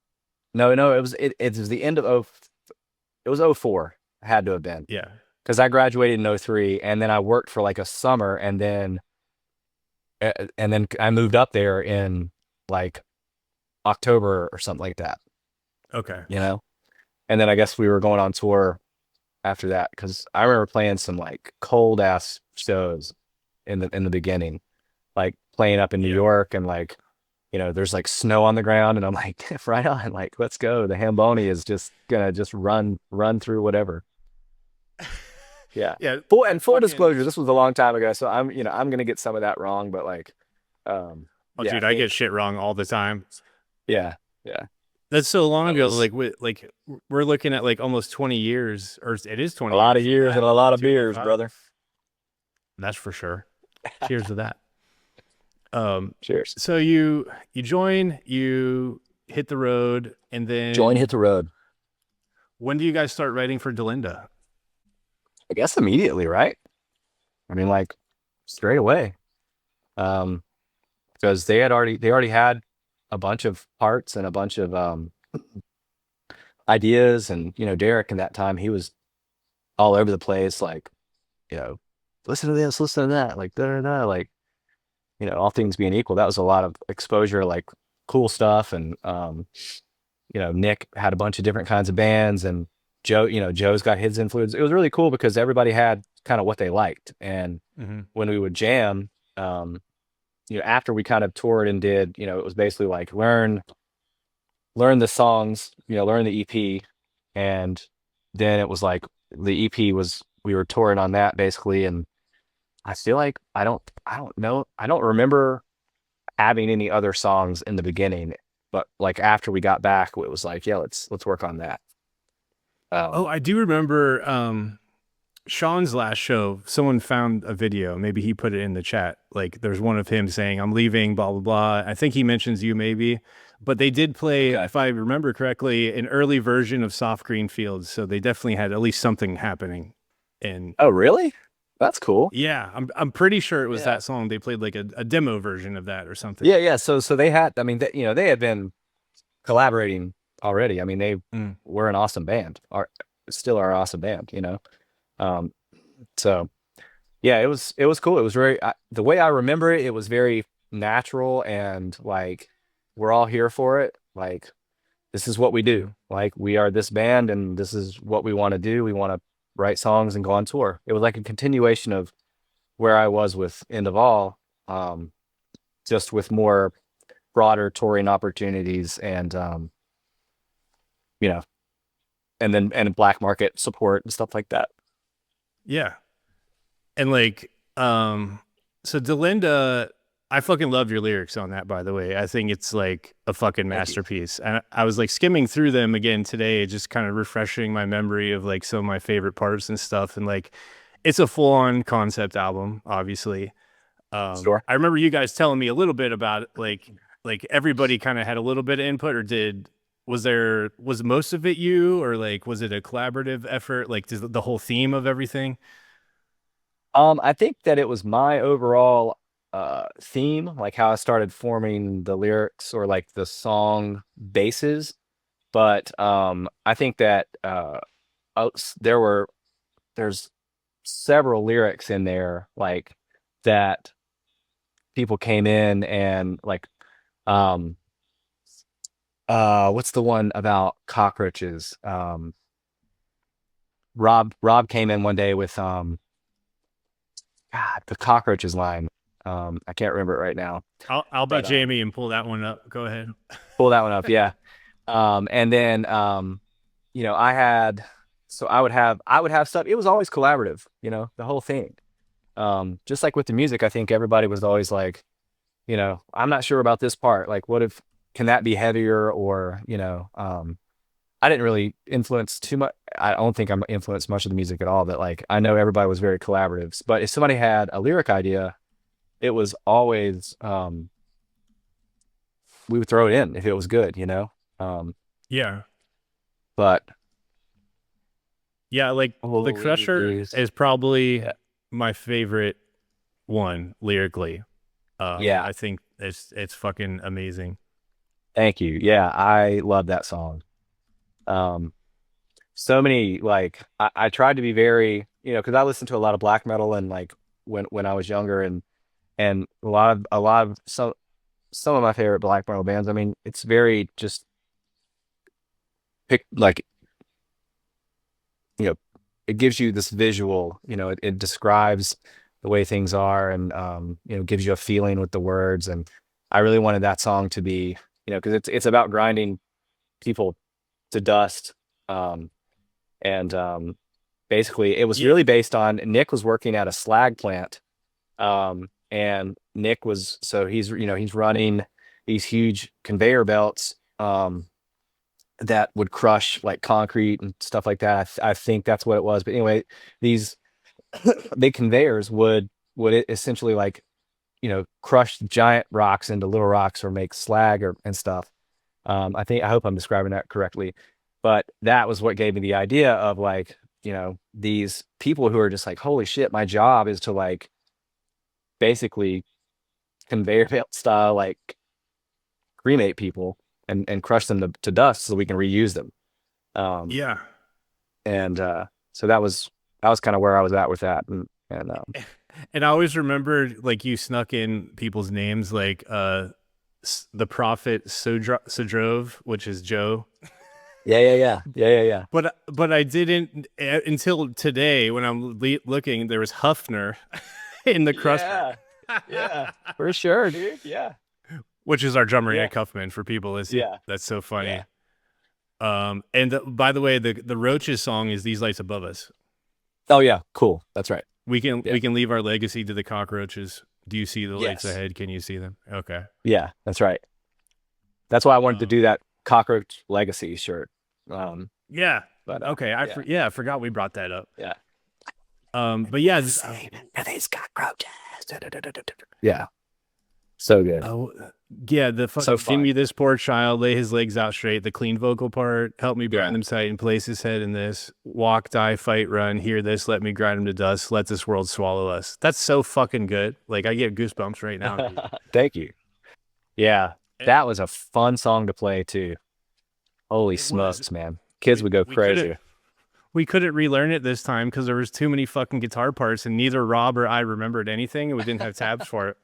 no, it was the end of it was 2004. It had to have been. Yeah. Because I graduated in 2003, and then I worked for like a summer, and then I moved up there in like October or something like that. Okay. And then I guess we were going on tour after that, because I remember playing some like cold ass shows in the beginning, like playing up in New Yeah. York, and like, there's like snow on the ground, and I'm like, right on, like, let's go. The Hamboni is just gonna just run through whatever. Yeah. Yeah. Full Fucking. disclosure, this was a long time ago, so I'm gonna get some of that wrong, but like, Oh, yeah, dude, I get shit wrong all the time. yeah, yeah. That's so long That ago. was We're looking at like almost 20 years, or it is a 20 lot years of from years and that. a lot of beers, 2005. brother. That's for sure. Cheers to that. Cheers. So you join, you hit the road, and Join, then hit the road. when do you guys start writing for Delenda? I guess immediately, right? I mean, like, straight away. Um, because they already had a bunch of parts and a bunch of ideas, and Derek in that time, he was all over the place, like, you know listen to this, listen to that, like, da da da, like, all things being equal, that was a lot of exposure, like, cool stuff. And Nick had a bunch of different kinds of bands, and Joe's got his influence. It was really cool because everybody had kind of what they liked. And Mm-hmm. when we would jam, after we kind of toured and did, it was basically like learn the songs, learn the EP. And then it was like the EP was, we were touring on that basically. And I feel like I don't know. I don't remember having any other songs in the beginning, but like after we got back, it was like, yeah, let's work on that. Oh, Um, I do remember Sean's last show. Someone found a video. Maybe he put it in the chat. Like there's one of him saying, "I'm leaving," blah blah blah. I think he mentions you maybe, but they did play, okay. if I remember correctly, an early version of Soft Green Fields. So they definitely had at least something happening. And Oh, really? That's cool. yeah, I'm pretty sure it was Yeah. that song. They played like a demo version of that or something. Yeah, yeah. So they had, I mean, they had been collaborating already. I mean, they Mm. were an awesome band, are still are an awesome band. Um, so yeah, it was cool. It was the way I remember it, it was very natural, and like, we're all here for it. Like, this is what we do. Like, we are this band, and this is what we want to do. We want to write songs and go on tour. It was like a continuation of where I was with End of All, um, just with more broader touring opportunities, and you know, and black market support and stuff like that. Yeah. And like, so Delenda, I fucking love your lyrics on that, by the way. I think it's like a fucking Thank you. masterpiece. And I was like skimming through them again today, just kind of refreshing my memory of like some of my favorite parts and stuff. And like, it's a full on concept album, obviously. Sure. I remember you guys telling me a little bit about it, like everybody kind of had a little bit of input, or was most of it you, or like, was it a collaborative effort? Like the whole theme of everything? I think that it was my overall theme, like how I started forming the lyrics or like the song bases. But I think that there's several lyrics in there, like, that people came in and like, um what's the one about cockroaches? Rob came in one day with God, the cockroaches line. I can't remember it right now, I'll be but Jamie and pull that one up. Go ahead. pull that one up. Yeah. And then I had, so I would have stuff. It was always collaborative, the whole thing. Just like with the music, I think everybody was always like, I'm not sure about this part. Like, can that be heavier? Or, I didn't really influence too much. I don't think I'm influenced much of the music at all, but like, I know everybody was very collaborative. But if somebody had a lyric idea, it was always, we would throw it in if it was good. Um, Yeah. but Yeah, like The holy Crusher jeez. is probably Yeah. my favorite one lyrically. Yeah. I think it's fucking amazing. Thank you. Yeah. I love that song. Um, so many, like, I tried to be very, cause I listened to a lot of black metal, and like, when I was younger, and a lot of some of my favorite black metal bands. I mean, it's very just like, you know, it gives you this visual, it describes the way things are, and gives you a feeling with the words. And I really wanted that song to be, because it's about grinding people to dust. And basically it was really based on, Nick was working at a slag plant. And Nick was, so he's running these huge conveyor belts that would crush like concrete and stuff like that. I think that's what it was. But anyway, these big conveyors would essentially like, crush giant rocks into little rocks or make slag and stuff. I hope I'm describing that correctly, but that was what gave me the idea of like, these people who are just like, holy shit, my job is to like basically conveyor belt style, like cremate people and crush them to dust so we can reuse them. And so that was kind of where I was at with that. And I always remembered like you snuck in people's names, like the prophet Sodrov, which is Joe. Yeah. But I didn't until today when I'm looking. There was Huffner in the crusher. Yeah, for sure, dude. Yeah, which is our drummer Nick Huffman for people listening. Yeah, that's so funny. Yeah. And by the way, the Roaches song is "These Lights Above Us." Oh yeah, cool. That's right. We can leave our legacy to the cockroaches. Do you see the lights ahead? Can you see them? Okay. Yeah, that's right. That's why I wanted to do that cockroach legacy shirt. Yeah. But okay, I forgot we brought that up. Yeah. But yeah, these cockroaches. Yeah. So good. Yeah, the fucking give me this poor child, lay his legs out straight. The clean vocal part, help me grind him tight and place his head in this. Walk, die, fight, run. Hear this, let me grind him to dust. Let this world swallow us. That's so fucking good. Like I get goosebumps right now. Thank you. Yeah, that was a fun song to play too. Holy smokes, man! Kids would go crazy. We couldn't relearn it this time because there was too many fucking guitar parts, and neither Rob or I remembered anything, and we didn't have tabs for it.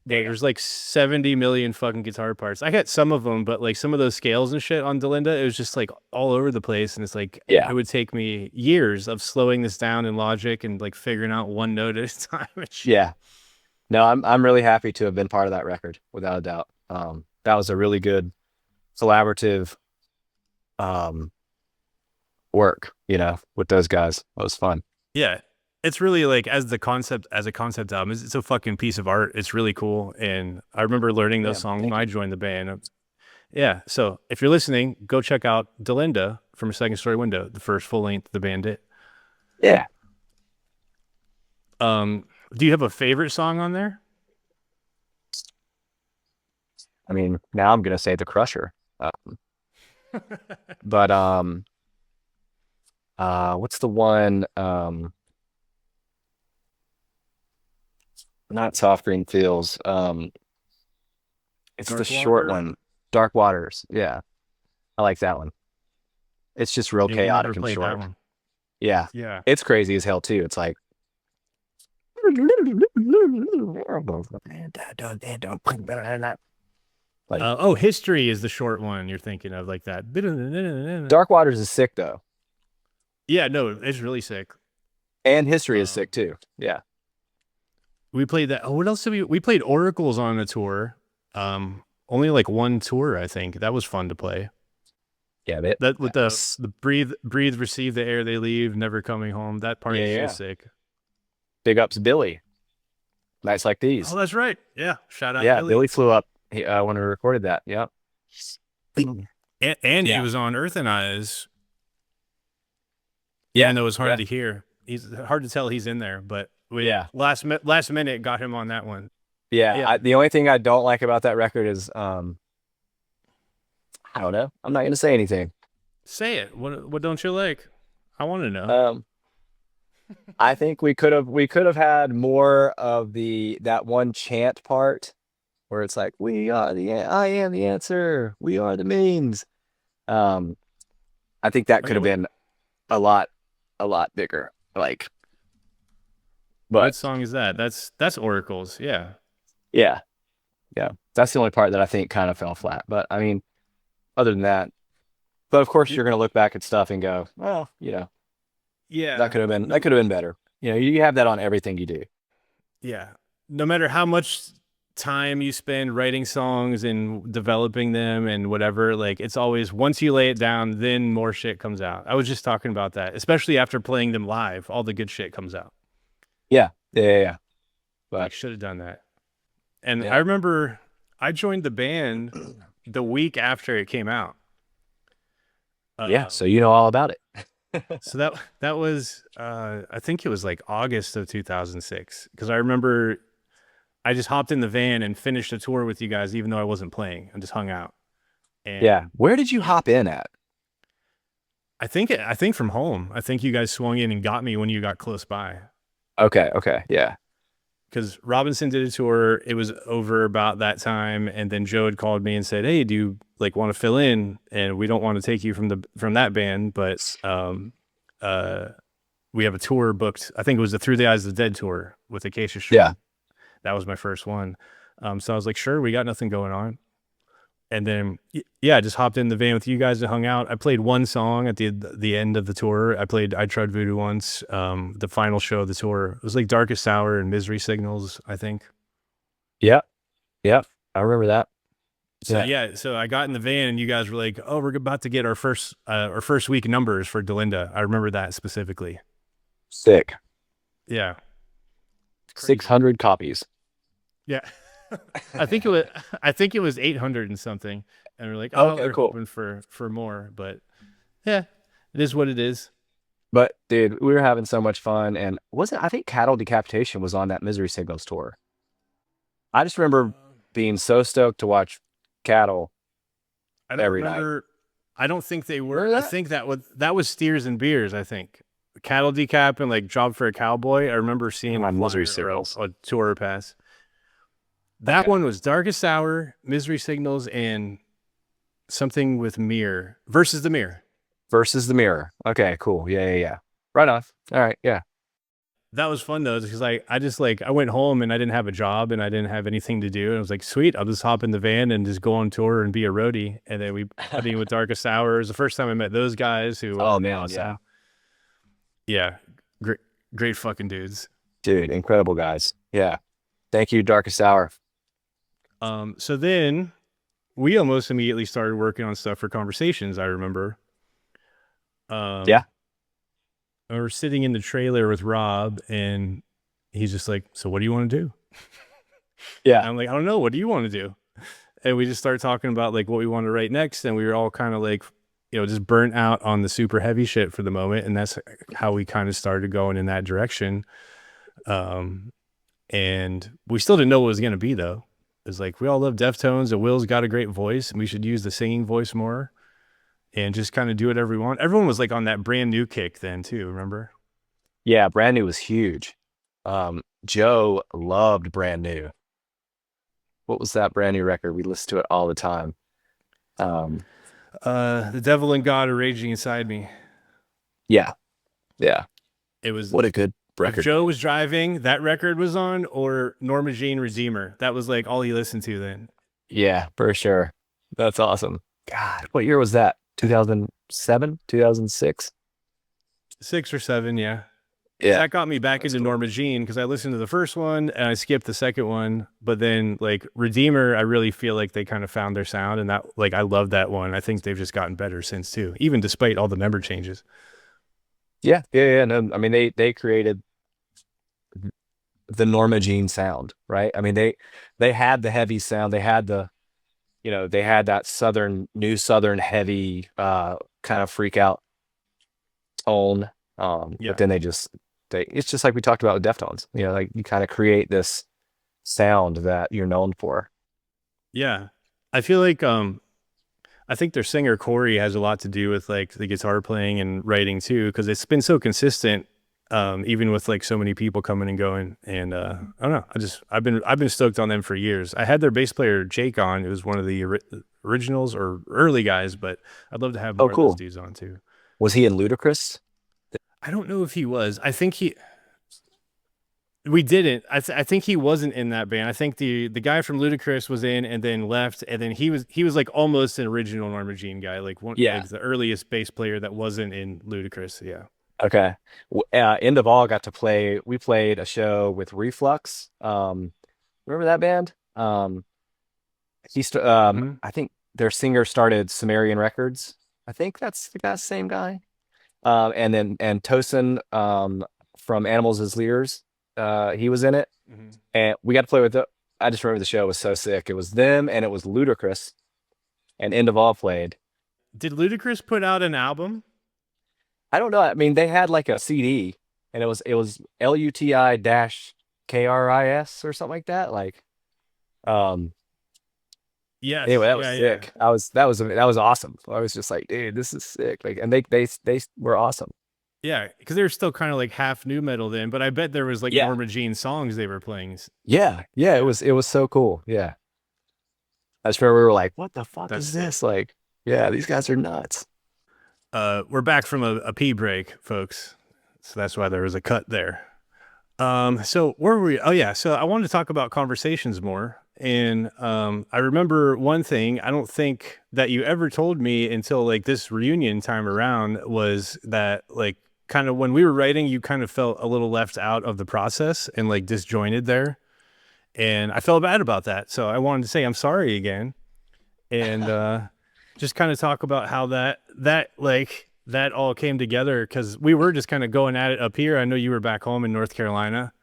There's like 70 million fucking guitar parts. I got some of them, but like some of those scales and shit on Delenda, it was just like all over the place, and it's like it would take me years of slowing this down in Logic and like figuring out one note at a time. Yeah. No, I'm really happy to have been part of that record, without a doubt. That was a really good collaborative work, with those guys. It was fun. Yeah. It's really like as a concept album, it's a fucking piece of art. It's really cool. And I remember learning those songs when I joined the band. Yeah. So if you're listening, go check out Delenda from A Second Story Window, the first full length the band did. Yeah. Do you have a favorite song on there? I mean, now I'm gonna say The Crusher. But what's the one? Not Soft Green Fields. It's the short one. Dark Waters. Yeah. I like that one. It's just real chaotic and short. Yeah. Yeah. It's crazy as hell too. It's like History is the short one you're thinking of, like that. Dark Waters is sick though. Yeah, no, it's really sick. And History is sick too. Yeah. We played that. Oh, what else did we played Oracles on a tour. Only like one tour, I think. That was fun to play. Yeah, that with the breathe, receive the air they leave, never coming home. That part is just sick. Big ups Billy. Nights Like These. Oh, that's right. Yeah. Shout out. Yeah, Billy flew up when we recorded that. Yeah. And he was on Earthen Eyes. Yeah, and it was hard to hear. He's hard to tell he's in there, but last minute got him on that one. Yeah. The only thing I don't like about that record is I don't know. I'm not gonna say anything. Say it. What don't you like? I want to know. I think we could have had more of that one chant part where it's like, I am the answer, we are the means. I think that could have been a lot bigger. Like, but what song is that? That's Oracles. Yeah. That's the only part that I think kind of fell flat. But I mean, other than that, but of course you're gonna look back at stuff and go, well, yeah, that could have been better. You know, you have that on everything you do. Yeah. No matter how much time you spend writing songs and developing them and whatever, like it's always once you lay it down, then more shit comes out. I was just talking about that, especially after playing them live, all the good shit comes out. Yeah, yeah. Like But should have done that. And I yeah, remember I joined the band the week after it came out. yeah. Um, So you know all about it. so that was I think it was like August of 2006 because I remember I just hopped in the van and finished a tour with you guys even though I wasn't playing. I just hung out. Yeah. And Where did you hop in at? I think from home. I think you guys swung in and got me when you got close by. Okay, okay, yeah, Because Robinson did a tour. It was over about that time, and then Joe had called me and said, "Hey, do you like want to fill in? And we don't want to take you from that band, but uh, we have a tour booked. I think it was the Through the Eyes of the Dead tour with Acacia Strain. yeah. That was my first one. So I was like, sure, we got nothing going on. And then yeah, I just hopped in the van with you guys and hung out. I played one song at the end of the tour. I played I Tried Voodoo once. The final show of the tour. It was like Darkest Hour and Misery Signals, I think. Yep, yep. I remember that. So yeah, so I got in the van and you guys were like, "Oh, we're about to get our first week numbers for Delenda." I remember that specifically. Sick. Yeah, crazy. 600 copies. Yeah, I think it was 800 and something, and we're like, "Oh, Okay, we're cool. hoping for more," but yeah, it is what it is. But dude, we were having so much fun, and wasn't I think Cattle Decapitation was on that Misery Signals tour. I just remember being so stoked to watch Cattle I don't every night. remember. I don't think they were. Remember I that? think that was Steers and Beers. I think Cattle Decap and like Job for a Cowboy. I remember seeing My a Misery flyer or Signals. a tour pass. That Okay. one was Darkest Hour, Misery Signals, and something with Mirror versus the Mirror. Versus the Mirror. Okay, cool. Yeah. Right on. All right, yeah. That was fun though, because I just like I went home and I didn't have a job and I didn't have anything to do. And I was like, sweet, I'll just hop in the van and just go on tour and be a roadie. And then we put with Darkest Hour. It was the first time I met those guys who Oh are man, awesome. yeah. Yeah, great fucking dudes. Dude, incredible guys. Yeah. Thank you, Darkest Hour. So then we almost immediately started working on stuff for Conversations. I remember. Yeah. We were sitting in the trailer with Rob, and he's just like, "So what do you want to do?" Yeah. And I'm like, "I don't know. What do you want to do?" And we just started talking about like what we want to write next, and we were all kind of like, just burnt out on the super heavy shit for the moment, and that's how we kind of started going in that direction. And we still didn't know what it was going to be though. It's like we all love Deftones, and Will's got a great voice, and we should use the singing voice more, and just kind of do whatever we want. Everyone was like on that brand new kick then too. Remember? Yeah, Brand New was huge. Joe loved Brand New. What was that Brand New record? We listened to it all the time. The Devil and God are raging inside me. Yeah. It was What a good if record. Joe was driving, that record was on, or Norma Jean Redeemer. That was like all he listened to then. Yeah, for sure. That's awesome. God, what year was that? 2007, 2006? 6 or 7, yeah. Yeah. That got me back That's into cool. Norma Jean because I listened to the first one and I skipped the second one. But then like Redeemer, I really feel like they kind of found their sound, and that like I love that one. I think they've just gotten better since too, even despite all the member changes. Yeah. No, I mean, they created the Norma Jean sound, right? I mean, they had the heavy sound. They had they had that new southern heavy kind of freak out tone. Yeah. But then it's just like we talked about with Deftones. Like you kind of create this sound that you're known for. Yeah. I feel like I think their singer Corey has a lot to do with like the guitar playing and writing too, because it's been so consistent, even with like so many people coming and going. And I don't know, I've been stoked on them for years. I had their bass player Jake on, who was one of the originals or early guys, but I'd love to have more of Cool. those dudes on too. Was he in Ludacris? I don't know if he was. I think we didn't. I think he wasn't in that band. I think the guy from Ludacris was in and then left, and then he was like almost an original Norma Jean guy, like one Yeah. like the earliest bass player that wasn't in Ludacris. Yeah. Okay. End of All got to play. We played a show with Reflux. Remember that band? Hmm. I think their singer started Sumerian Records. I think that's the same guy. And Tosin from Animals as Leaders, he was in it, Hmm. and we got to play with the. I just remember the show was so sick. It was them, and it was Ludacris, and End of All played. Did Ludacris put out an album? I don't know. I mean, they had like a CD, and it was LUTI dash KRIS or something like that. Like, um, anyway, Yes. that was Yeah. Yeah. sick. That was awesome. I was just like, dude, this is sick. Like, and they were awesome. Yeah. Because they were still kind of like half new metal then, but I bet there was like Yeah, Norma Jean songs they were playing. yeah. It Yeah. was so cool. Yeah, that's where we were like, what the fuck That's is sick. this? Like, yeah, these guys are nuts. We're back from a pee break, folks. So that's why there was a cut there. So where were we? Oh yeah. So I wanted to talk about conversations more. And I remember one thing I don't think that you ever told me until like this reunion time around was that like kind of when we were writing, you kind of felt a little left out of the process and like disjointed there. And I felt bad about that. So I wanted to say I'm sorry again and just kind of talk about how that all came together because we were just kind of going at it up here. I know you were back home in North Carolina,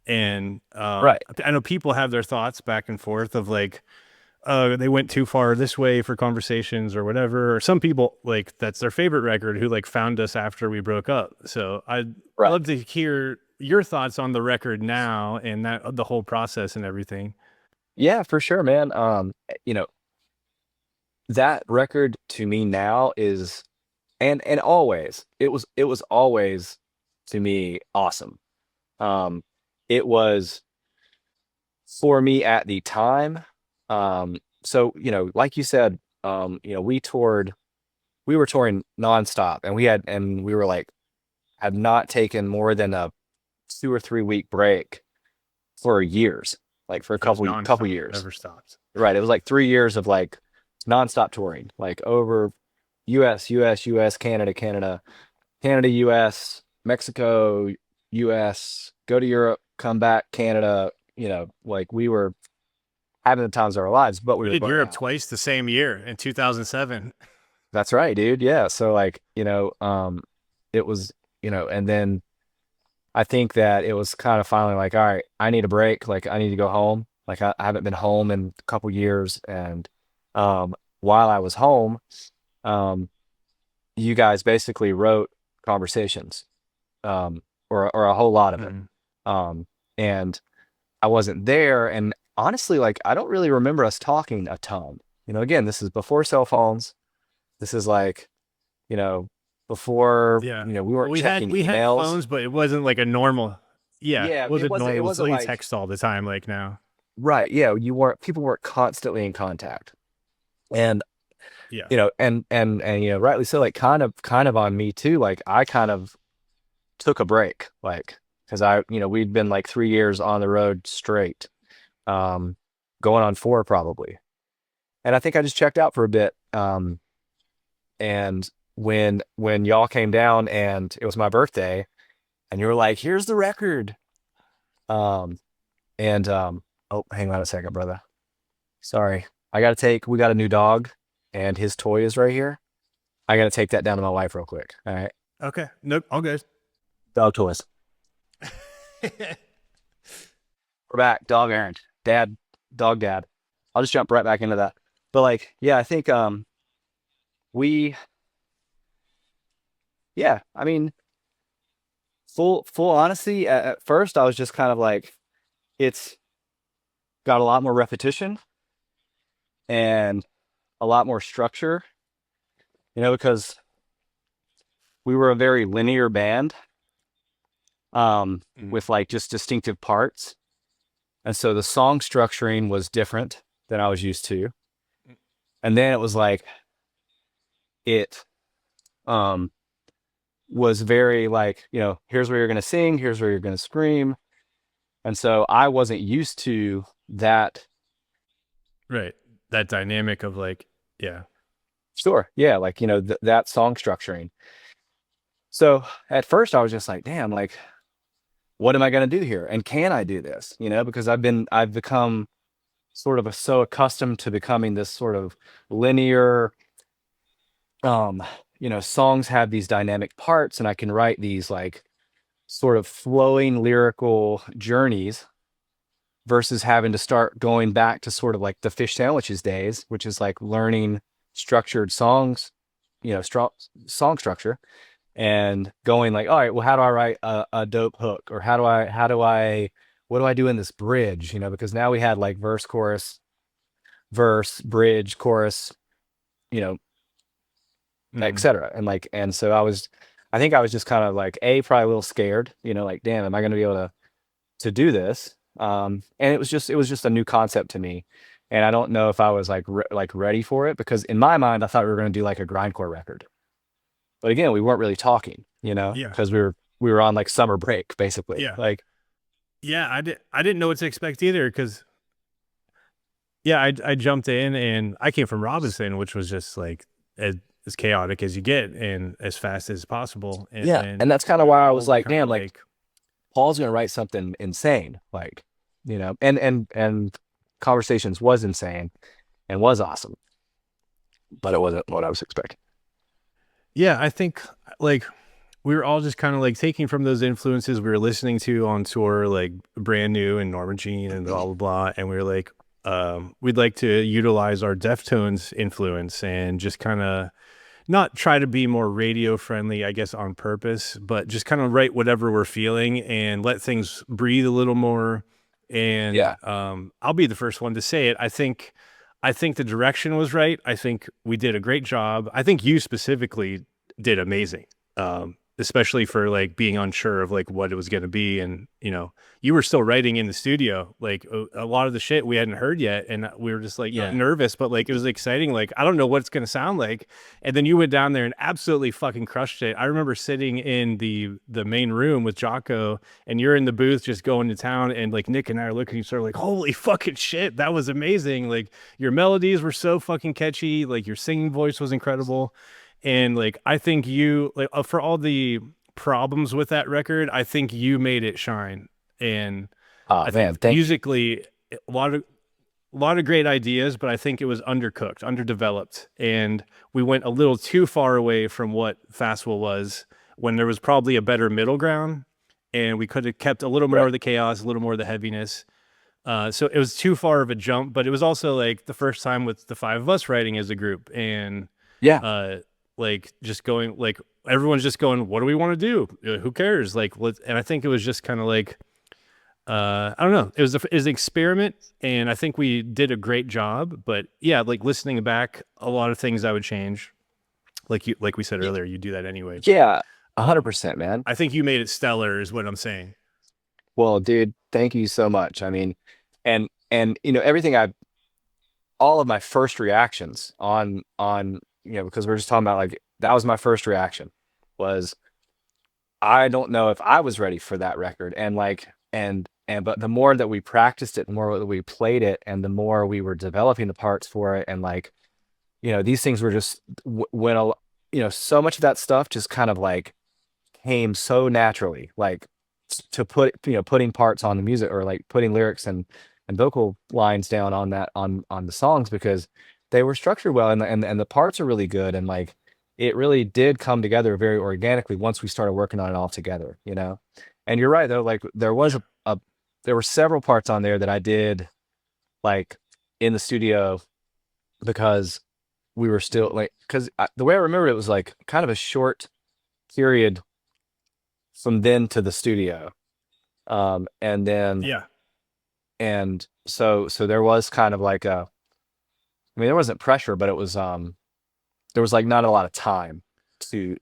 and Right. I know people have their thoughts back and forth of like they went too far this way for conversations or whatever. Or some people like that's their favorite record who like found us after we broke up. So I'd Right. love to hear your thoughts on the record now and that the whole process and everything. Yeah, for sure, man. You know, that record to me now is and always it was always to me awesome. Um, it was for me at the time. So like you said, we were touring nonstop, and we were like had not taken more than a 2 or 3 week break for years, like for a It was couple nonstop, years. never stopped. Right. It was like 3 years of like nonstop touring, like over US, Canada, US, Mexico, US, go to Europe, come back, Canada. Like we were having the times of our lives, but we We were did burnt Europe out. twice the same year in 2007. That's right, dude. Yeah. So like, it was, and then I think that it was kind of finally like, all right, I need a break. Like I need to go home. Like I haven't been home in a couple years. And while I was home, um, you guys basically wrote conversations, or a whole lot of it. Mhm. Um, and I wasn't there. And honestly, like I don't really remember us talking a ton. Again, this is before cell phones. This is like, you know, before, Yeah. we Well, weren't checking we had emails. phones, but it wasn't like a normal. Yeah, it Yeah, it wasn't wasn't it normal. wasn't We like text all the time, like now. right. Yeah, people weren't constantly in contact. And Yeah. rightly so, like kind of on me too. Like I kind of took a break, like because we'd been like 3 years on the road straight, um, going on four probably. And I think I just checked out for a bit. And when y'all came down and it was my birthday, and you were like, "Here's the record." Um, and oh, hang on a second, brother. Sorry, we got a new dog, and his toy is right here. I gotta take that down to my wife real quick. All right, Okay. Nope. All good. dog toys. We're back. Dog errand. Dad, dog dad. I'll just jump right back into that. But like, yeah, I think we yeah, I mean, full honesty, at first I was just kind of like it's got a lot more repetition and a lot more structure, because we were a very linear band, Mhm. with like just distinctive parts. And so the song structuring was different than I was used to. And then it was like it um was very like, here's where you're going to sing, here's where you're going to scream. And so I wasn't used to that. Right. That dynamic of like, yeah. Sure. Yeah. Like, that song structuring. So at first I was just like, damn, like, what am I going to do here? And can I do this? You know, because I've become sort of so accustomed to becoming this sort of linear, um, you know, songs have these dynamic parts and I can write these like sort of flowing lyrical journeys versus having to start going back to sort of like the fish sandwiches days, which is like learning structured songs, you know, song structure and going like, all right, well, how do I write a dope hook? Or what do I do in this bridge? You know, because now we had like verse, chorus, verse, bridge, chorus, you know, etc. And like, and so I think I was just kind of like, probably a little scared, you know, like, damn, am I going to be able to do this? And it was just a new concept to me. And I don't know if I was like, ready for it, because in my mind, I thought we were going to do like a grindcore record. But again, we weren't really talking, you know, Yeah. because we were on like summer break, basically. Yeah. Like, Yeah. I didn't know what to expect either. Cause yeah, I jumped in and I came from Robinson, which was just like as chaotic as you get and as fast as possible. yeah. And And that's kind of why I was like, kinda damn, like Paul's going to write something insane. Like, you know, and Conversations was insane and was awesome, but it wasn't what I was expecting. yeah, I think like we were all just kind of like taking from those influences we were listening to on tour, like Brand New and Norma Jean and blah, blah, blah. And we were like, we'd like to utilize our Deftones influence and just kind of not try to be more radio friendly, I guess, on purpose, but just kind of write whatever we're feeling and let things breathe a little more. And Yeah. I'll be the first one to say it. I think the direction was right. I think we did a great job. I think you specifically did amazing. Especially for like being unsure of like what it was going to be. And, you know, you were still writing in the studio, like a lot of the shit we hadn't heard yet. And we were just like nervous, but like, it was exciting. Like, I don't know what it's going to sound like. And then you went down there and absolutely fucking crushed it. I remember sitting in the main room with Jocko and you're in the booth just going to town. And like Nick and I are looking at each other like, holy fucking shit. That was amazing. Like your melodies were so fucking catchy. Like your singing voice was incredible. And like, I think you like for all the problems with that record, I think you made it shine. And I think musically, a lot of great ideas, but I think it was undercooked, underdeveloped, and we went a little too far away from what FASSW was when there was probably a better middle ground, and we could have kept a little more of the chaos, a little more of the heaviness. So it was too far of a jump, but it was also like the first time with the five of us writing as a group, and like just going like everyone's just going, what do we want to do? Who cares? Like, and I think it was just kind of like, I don't know. It was an experiment, and I think we did a great job. But yeah, like listening back, a lot of things I would change. Like we said earlier, you do that anyway. Yeah, 100%, man. I think you made it stellar, is what I'm saying. Well, dude, thank you so much. I mean, and you know, all of my first reactions on you know, because we're just talking about like that was my first reaction was I don't know if I was ready for that record. And like but the more that we practiced it, the more that we played it, and the more we were developing the parts for it, and like, you know, these things were just you know, so much of that stuff just kind of like came so naturally, like to put, you know, putting parts on the music or like putting lyrics and vocal lines down on that on the songs, because they were structured well, and the parts are really good, and like it really did come together very organically once we started working on it all together, you know. And you're right though, like there were several parts on there that I did like in the studio because we were still like, because the way I remember it was like kind of a short period from then to the studio, and then and so there was kind of like I mean, there wasn't pressure, but it was there was like not a lot of time to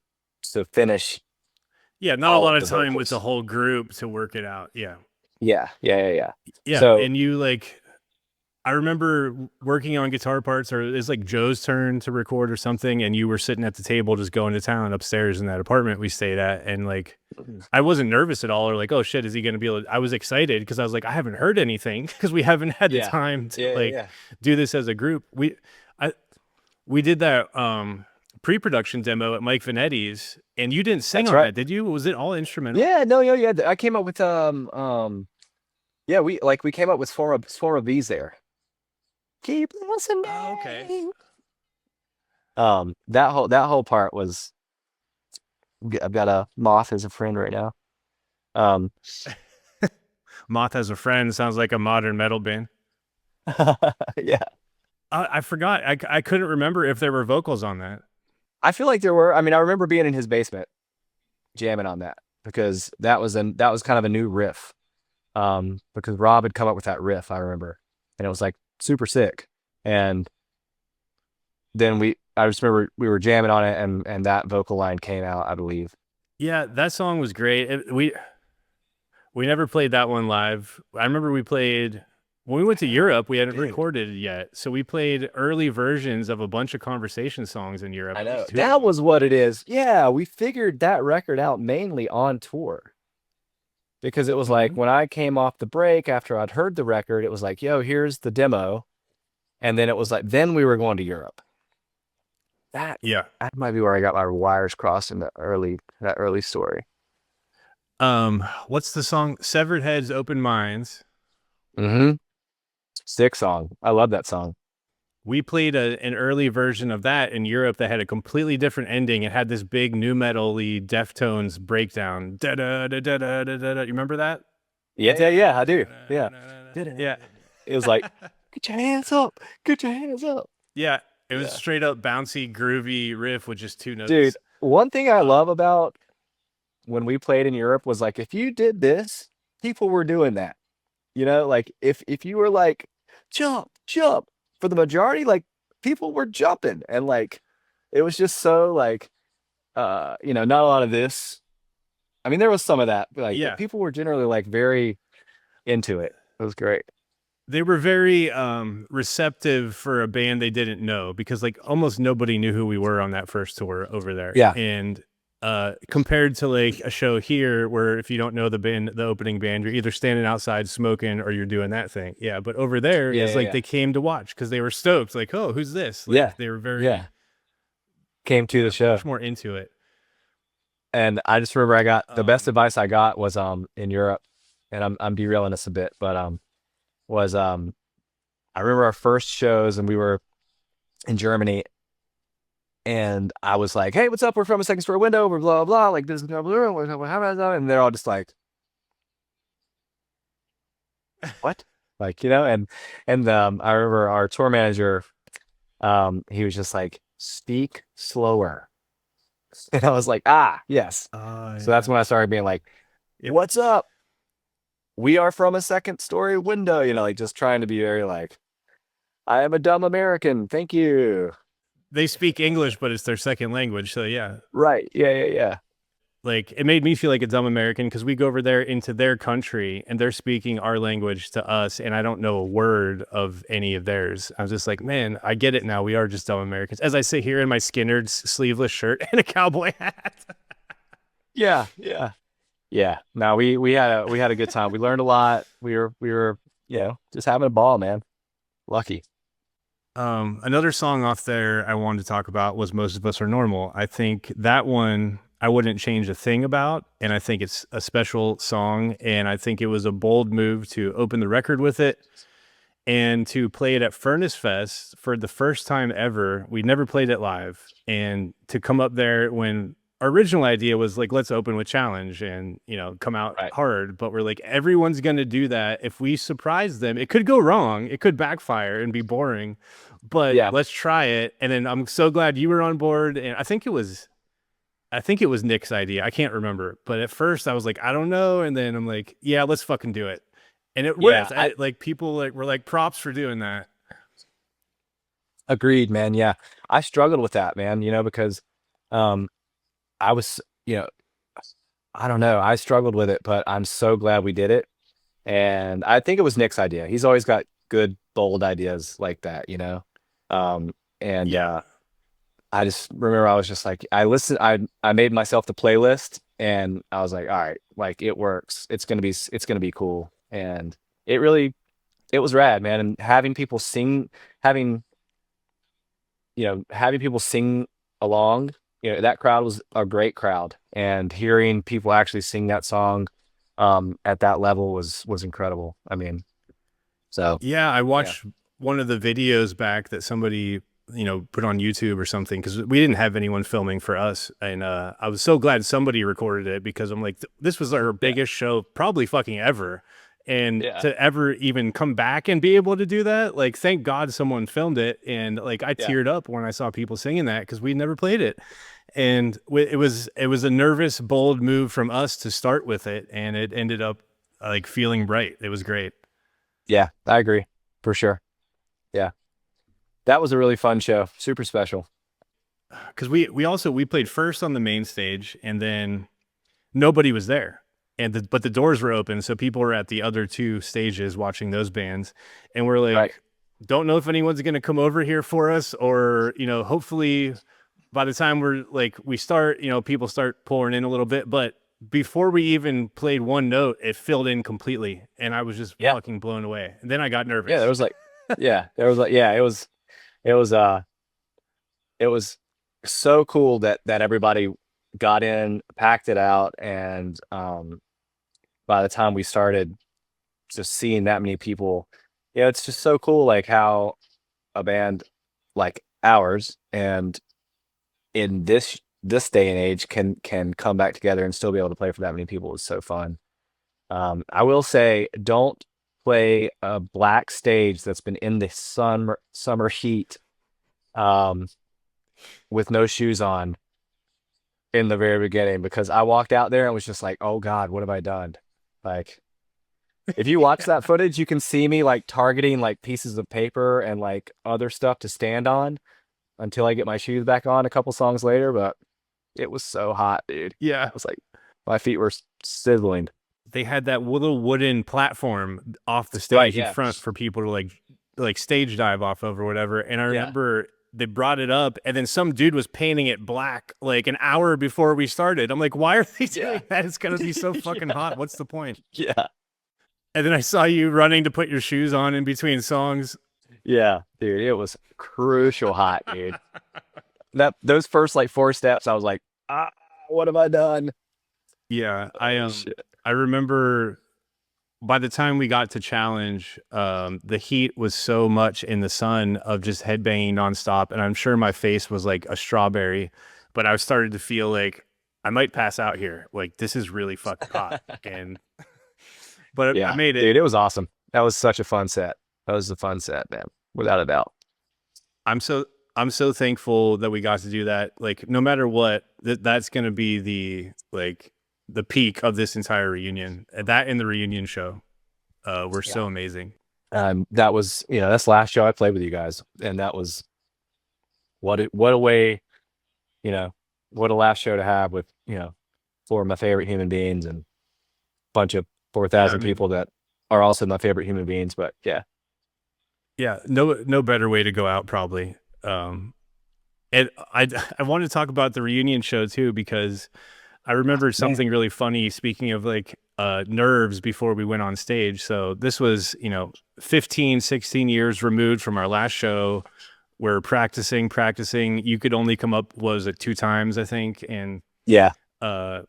finish. Yeah, not a lot of time with the whole group to work it out. Yeah. Yeah. So, and you like, I remember working on guitar parts, or it's like Joe's turn to record or something, and you were sitting at the table just going to town upstairs in that apartment we stayed at, and like I wasn't nervous at all, or like, oh shit, is he going to be able to, I was excited because I was like, I haven't heard anything because we haven't had the time to do this as a group. We did that pre-production demo at Mike Vanetti's, and you didn't sing That's on right. that, did you? Was it all instrumental? Yeah, no, yeah, yeah. I came up with yeah, we came up with four of these there. Keep listening. Oh, okay. That whole part was. I've got a Moth as a friend right now. Um, Moth Has a Friend sounds like a modern metal band. yeah, I forgot. I couldn't remember if there were vocals on that. I feel like there were. I mean, I remember being in his basement jamming on that because that was kind of a new riff. Because Rob had come up with that riff, I remember, and it was like super sick. And then I just remember we were jamming on it, and that vocal line came out, I believe. Yeah, that song was great. We never played that one live. I remember we played when we went to Europe. We hadn't recorded it yet, so we played early versions of a bunch of Conversation songs in Europe. I know that was what it is. Yeah, we figured that record out mainly on tour because it was like when I came off the break after I'd heard the record, it was like, "Yo, here's the demo," and then it was like, then we were going to Europe. That might be where I got my wires crossed in that early story. What's the song? Severed Heads, Open Minds. Sick song. I love that song. We played an early version of that in Europe that had a completely different ending. It had this big nu metal-y Deftones breakdown. Da da da da da da da. You remember that? Yeah, I do. Yeah. Yeah. It was like, get your hands up. Get your hands up. Yeah. It was straight up bouncy, groovy riff with just two notes. Dude, one thing I love about when we played in Europe was like, if you did this, people were doing that. You know, like if you were like, jump, for the majority, like people were jumping, and like it was just so like not a lot of this. I mean, there was some of that, but like but people were generally like very into it. It was great. They were very receptive for a band they didn't know, because like almost nobody knew who we were on that first tour over there. Yeah. And compared to like a show here where if you don't know the band, the opening band, you're either standing outside smoking or you're doing that thing. Yeah. But over there, it's like they came to watch because they were stoked. Like, oh, who's this? Like, they were very came to the show. Much more into it. And I just remember I got the best advice I got was in Europe, and I'm derailing this a bit, but I remember our first shows and we were in Germany, and I was like, "Hey, what's up? We're from a second story window. We're blah blah, like this, blah, blah, blah," and they're all just like, "What?" Like, and I remember our tour manager, he was just like, "Speak slower," and I was like, yes. So that's when I started being like, "What's up? We are from a second story window," like just trying to be very like, "I am a dumb American. Thank you." They speak English, but it's their second language. So yeah. Right. Yeah. Like it made me feel like a dumb American because we go over there into their country and they're speaking our language to us, and I don't know a word of any of theirs. I was just like, man, I get it now. We are just dumb Americans. As I sit here in my Skinner's sleeveless shirt and a cowboy hat. Yeah. No, we had a good time. We learned a lot. We were just having a ball, man. Lucky. Another song off there I wanted to talk about was Most of Us Are Normal. I think that one I wouldn't change a thing about, and I think it's a special song, and I think it was a bold move to open the record with it and to play it at Furnace Fest for the first time ever. We never played it live, and to come up there when our original idea was like, let's open with Challenge and, come out hard. But we're like, everyone's going to do that. If we surprise them, it could go wrong. It could backfire and be boring, but let's try it. And then I'm so glad you were on board. And I think it was Nick's idea. I can't remember. But at first I was like, I don't know. And then I'm like, yeah, let's fucking do it. And it worked. People were like, props for doing that. Agreed, man. Yeah. I struggled with that, man, because, I was, I don't know. I struggled with it, but I'm so glad we did it. And I think it was Nick's idea. He's always got good, bold ideas like that, I just remember I was just like, I made myself the playlist, and I was like, all right, like it works. It's going to be cool. And it was rad, man. And having people sing along, that crowd was a great crowd, and hearing people actually sing that song at that level was incredible. I mean, so Yeah, I yeah, watched one of the videos back that somebody, put on YouTube or something because we didn't have anyone filming for us. And I was so glad somebody recorded it because I'm like, this was our yeah, biggest show probably fucking ever. And yeah, to ever even come back and be able to do that, like, thank God someone filmed it. And like, I yeah, teared up when I saw people singing that because we never played it. And it was a nervous, bold move from us to start with it. And it ended up like feeling right. It was great. yeah. I agree for sure. Yeah, that was a really fun show. Super special. Because we played first on the main stage and then nobody was there but the doors were open so people were at the other two stages watching those bands and we're Right. like, don't know if anyone's going to come over here for us or hopefully by the time we start, people start pouring in a little bit, but before we even played one note it filled in completely and I was just Yeah. fucking blown away and then I got Yeah. nervous. It was it was so cool that everybody got in, packed it out, and by the time we started, just seeing that many people, it's just so cool, like how a band like ours and in this day and age can come back together and still be able to play for that many people is so fun. I will say, don't play a black stage that's been in the summer heat um, with no shoes on in the very beginning, because I walked out there and was just like, oh God, what have I done? Like, if you watch that footage, you can see me like targeting like pieces of paper and like other stuff to stand on until I get my shoes back on a couple songs later. But it was so hot, dude. Yeah, I was like, my feet were sizzling. they had that little wooden platform off the Right. stage in Yeah. front for people to like stage dive off of or whatever. And I Yeah. remember they brought it up and then some dude was painting it black like an hour before we started. I'm like, why are they doing Yeah. that? It's gonna be so fucking hot. What's the point? Yeah. And then I saw you running to put your shoes on in between songs. Yeah, dude, it was crucial hot, dude. Those first like four steps, I was like, ah, what have I done? Yeah, Oh shit. I remember by the time we got to challenge, the heat was so much in the sun of just headbanging nonstop, and I'm sure my face was like a strawberry, but I started to feel like I might pass out here. Like this is really fucking hot, and but I Yeah, made it. dude, it was awesome. That was such a fun set. That was a fun set, man, without a doubt. I'm so I'm so thankful that we got to do that. Like no matter what, that's gonna be the peak of this entire reunion. That and the reunion show were Yeah. so amazing. That was, that's the last show I played with you guys, and that was what a way, you know, what a last show to have with, four of my favorite human beings and a bunch of Yeah, I 4,000 mean, people that are also my favorite human beings. But yeah, yeah, no better way to go out probably. And I want to talk about the reunion show too because I remember man, something really funny. Speaking of like nerves before we went on stage, so this was 15, 16 years removed from our last show. We're practicing. You could only come up, was it 2 times I think, and yeah, uh,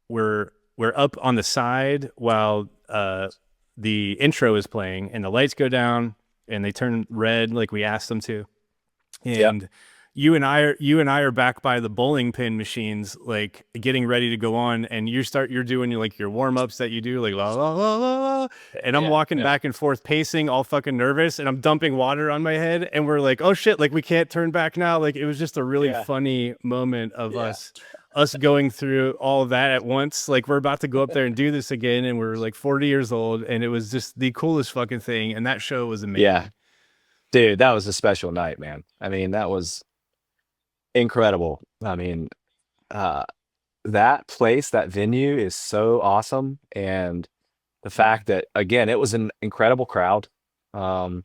we're up on the side while the intro is playing, and the lights go down and they turn red like we asked them to, yep, and you and I are back by the bowling pin machines, like getting ready to go on, and you're doing like your warm ups that you do, like la la la la la, and I'm yeah, walking yeah, back and forth, pacing, all fucking nervous, and I'm dumping water on my head, and we're like, oh shit, like we can't turn back now. Like it was just a really yeah, funny moment of yeah, us going through all of that at once. Like we're about to go up there and do this again, and we're like 40 years old, and it was just the coolest fucking thing. And that show was yeah, amazing. dude, that was a special night, man. I mean, that was incredible. I mean, uh, that place, that venue is so awesome, and the fact that again, it was an incredible crowd, um,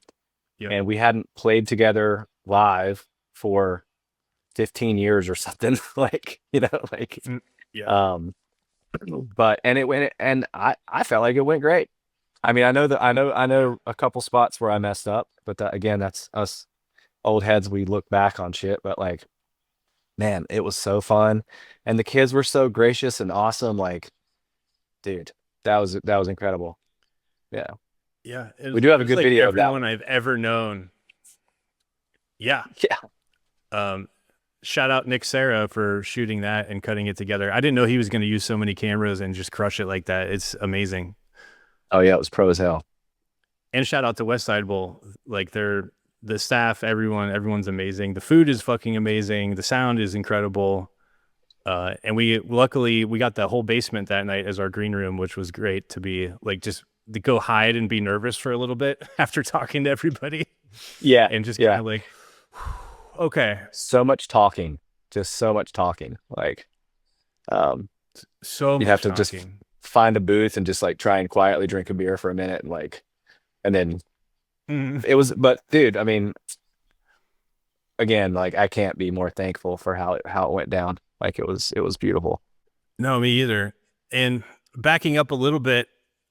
Yep. and we hadn't played together live for 15 years or something, like like Mm, yeah. um, but and it went, and I felt like it went great. I mean, I know a couple spots where I messed up, but that again, that's us old heads. We look back on shit, but like man, it was so fun, and the kids were so gracious and awesome. Like, dude, that was incredible. Yeah, Yeah, we do it have a was good like video of that everyone one. I've ever known. Yeah. Yeah. Um, Shout out Nick Sarah for shooting that and cutting it together. I didn't know he was going to use so many cameras and just crush it like that. It's amazing. Oh yeah, it was pro as hell. And shout out to West Side Bowl. Like they're the staff, everyone's amazing. The food is fucking amazing. The sound is incredible. And we luckily we got the whole basement that night as our green room, which was great to be like just to go hide and be nervous for a little bit after talking to everybody Yeah, and just kind yeah. of like, okay, So much talking, just so much talking. Like, um, so you have much to just talking. find a booth and just like try and quietly drink a beer for a minute and like, and then Mhm. it was. But dude, I mean, again, like I can't be more thankful for how it went down. Like it was beautiful. No, me either. And backing up a little bit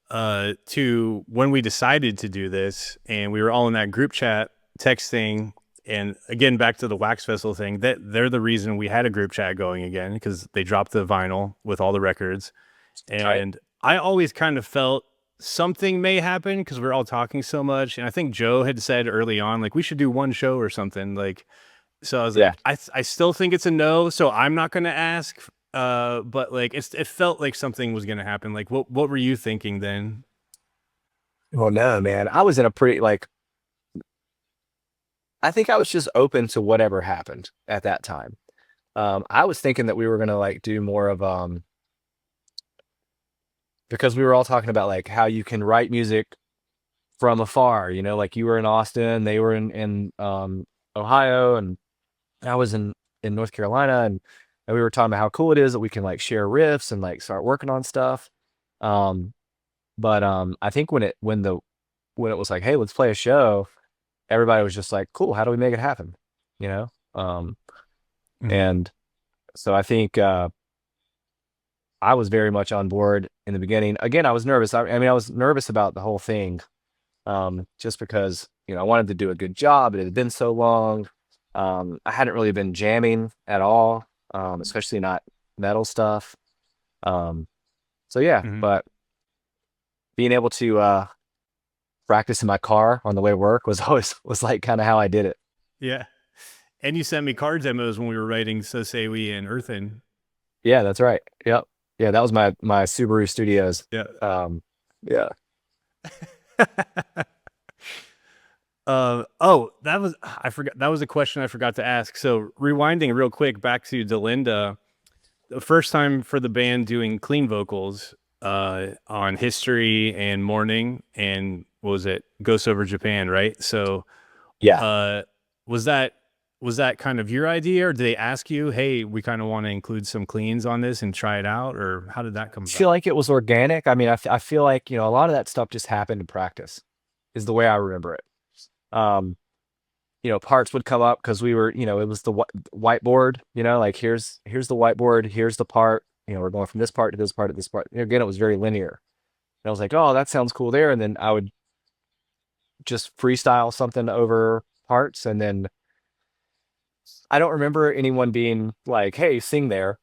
to when we decided to do this, and we were all in that group chat texting. And again, back to the Wax Festival thing, that they're the reason we had a group chat going again because they dropped the vinyl with all the records. Right. And I always kind of felt something may happen because we're all talking so much. And I think Joe had said early on, like, we should do one show or something. Like, so I was Yeah. like, I still think it's a no, so I'm not gonna ask. But like it felt like something was gonna happen. Like what were you thinking then? Well, no, man. I was in a pretty like I think I was just open to whatever happened at that time. I was thinking that we were gonna like do more of because we were all talking about like how you can write music from afar, like you were in Austin, they were in Ohio, and I was in North Carolina, and we were talking about how cool it is that we can like share riffs and like start working on stuff. Um, but I think when it was like, hey, let's play a show, everybody was just like, cool, how do we make it happen? You know? Mhm. And so I think I was very much on board in the beginning. Again, I was nervous. I mean, I was nervous about the whole thing, just because I wanted to do a good job. It had been so long. I hadn't really been jamming at all, especially not metal stuff. Um, so yeah, Mhm. but being able to practice in my car on the way to work was like kind of how I did it. Yeah. And you sent me card demos when we were writing So Say We and Earthen. Yeah, that's right. Yep. Yeah, that was my Subaru Studios. Yeah. Yeah. Oh, that was I forgot that was a question I forgot to ask. So rewinding real quick back to Delenda, the first time for the band doing clean vocals on History and Morning and what was it? Ghosts Over Japan, right? So Yeah. uh was that was that kind of your idea or did they ask you, hey, we kind of want to include some cleans on this and try it out, or how did that come I feel about? like it was organic. I mean, I feel like, a lot of that stuff just happened in practice is the way I remember it. Um, parts would come up because we were, it was the whiteboard, like here's the whiteboard, here's the part, we're going from this part to this part to this part. Again, it was very linear. And I was like, oh, that sounds cool there. And then I would just freestyle something over parts. And then I don't remember anyone being like, hey, sing there.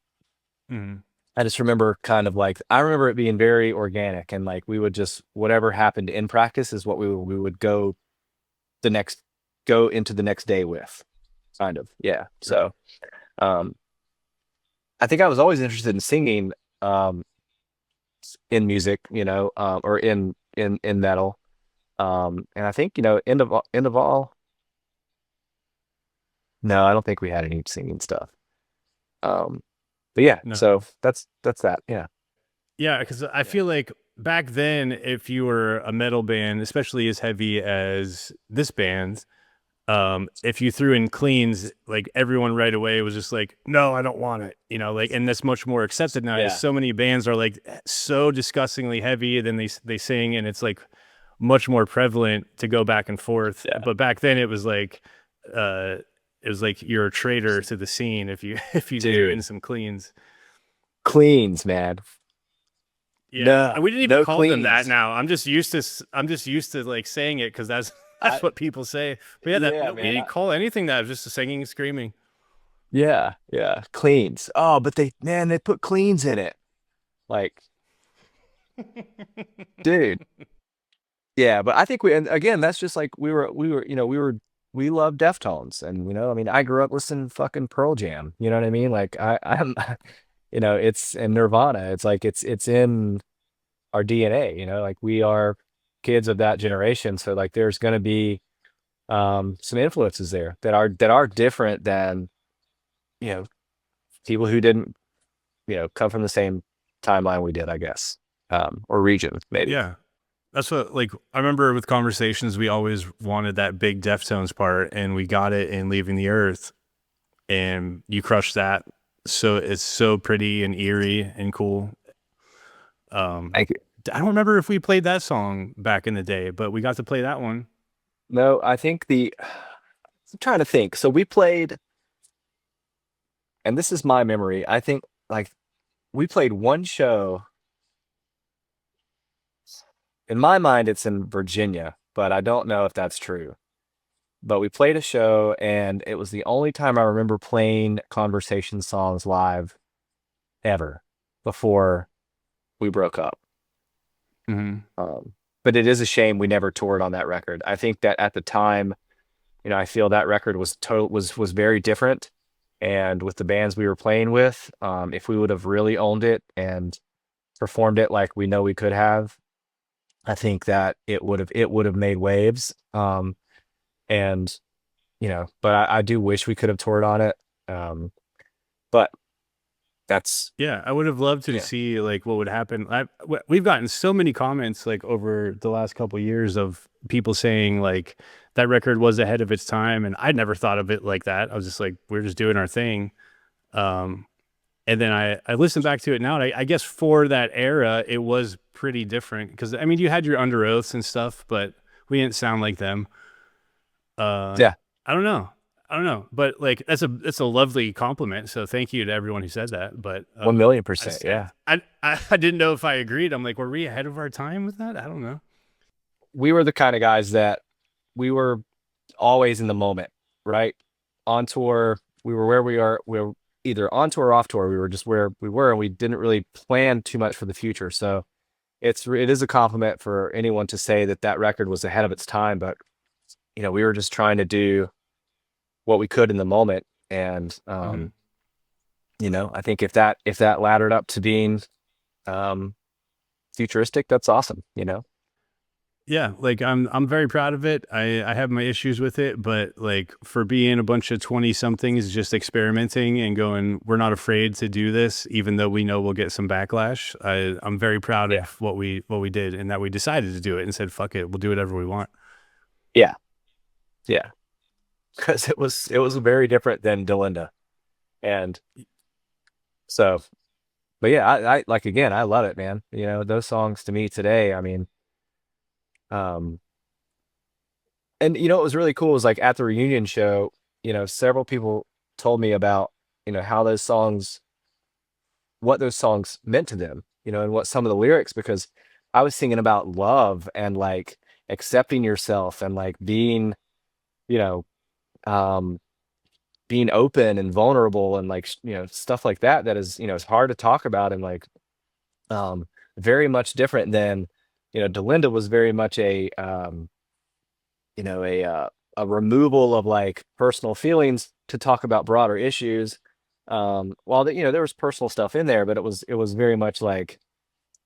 Mhm. I just remember kind of like, I remember it being very organic and like we would just, whatever happened in practice is what we would the next, go into the next day with kind of. Yeah. Right. So, um, I think I was always interested in singing, um, in music, or in metal. And I think, end of all, no, I don't think we had any singing stuff. Um, but yeah, No. so that's that. Yeah. Yeah, because I Yeah. feel like back then, if you were a metal band, especially as heavy as this band, if you threw in cleans, like everyone right away was just like, no, I don't want it, like, and that's much more accepted now. Is Yeah. so many bands are like so disgustingly heavy, then they sing, and it's like much more prevalent to go back and forth. Yeah. But back then, uh, it was like you're a traitor to the scene if you if you threw in Dude, some cleans. cleans, man. Yeah, No, and we didn't even no call them that cleans. now. I'm just used to like saying it because that's that's I what people say. But yeah, that Yeah, no, we man. didn't call anything that. It was just singing and screaming. Yeah, yeah. Cleans. Oh, but they put cleans in it. Like, dude. Yeah, but I think and again, that's just like we love Deftones, and I mean, I grew up listening to fucking Pearl Jam. You know what I mean? Like I'm, it's in Nirvana. It's like it's in our DNA. Like we are kids of that generation, so like there's gonna be some influences there that are different than you know people who didn't come from the same timeline we did, I guess, or region maybe. Yeah. That's what, like, I remember with Conversations, we always wanted that big Deftones part, and we got it in Leaving the Earth, and you crushed that. So it's so pretty and eerie and cool. Thank you. I don't remember if we played that song back in the day, but we got to play that one. No, I think I'm trying to think. So we played, and this is my memory. I think like we played one show. In my mind, it's in Virginia, but I don't know if that's true. But we played a show, and it was the only time I remember playing Conversation songs live ever before we broke up. Mm-hmm. But it is a shame we never toured on that record. I think that at the time, I feel that record was very different. And with the bands we were playing with, if we would have really owned it and performed it like we know we could have, I think that it would have made waves. And but I do wish we could have toured on it. But that's Yeah, I would have loved to yeah. see like what would happen. We've gotten so many comments like over the last couple of years of people saying like that record was ahead of its time, and I'd never thought of it like that. I was just like, we're just doing our thing. Um, and then I listened back to it now, and I guess for that era, it was pretty different because I mean, you had your Under Oaths and stuff, but we didn't sound like them. Uh, Yeah, I don't know. I don't know, but like that's a lovely compliment. So thank you to everyone who said that. But 1,000,000%. Yeah. I didn't know if I agreed. I'm like, were we ahead of our time with that? I don't know. We were the kind of guys that we were always in the moment, right? On tour, we were where we are. We were either on tour or off tour. We were just where we were, and we didn't really plan too much for the future. So it is a compliment for anyone to say that that record was ahead of its time. But we were just trying to do what we could in the moment, and Mhm. I think if that laddered up to being futuristic, that's awesome. Yeah, like I'm very proud of it. I have my issues with it, but like for being a bunch of 20 somethings just experimenting and going, we're not afraid to do this, even though we know we'll get some backlash. I'm very proud Yeah. of what we did and that we decided to do it and said, fuck it, we'll do whatever we want. Yeah, yeah, because it was very different than Delenda, and so, but yeah, I like, again, I love it, man. Those songs to me today, I mean, um, and what was really cool was like at the reunion show, several people told me about how what those songs meant to them, and what some of the lyrics, because I was singing about love and like accepting yourself and like you know, um, being open and vulnerable and like stuff like that, that is it's hard to talk about, and like um very much different than Delinda was very much you know a uh, a removal of like personal feelings to talk about broader issues. While there was personal stuff in there, but it was very much like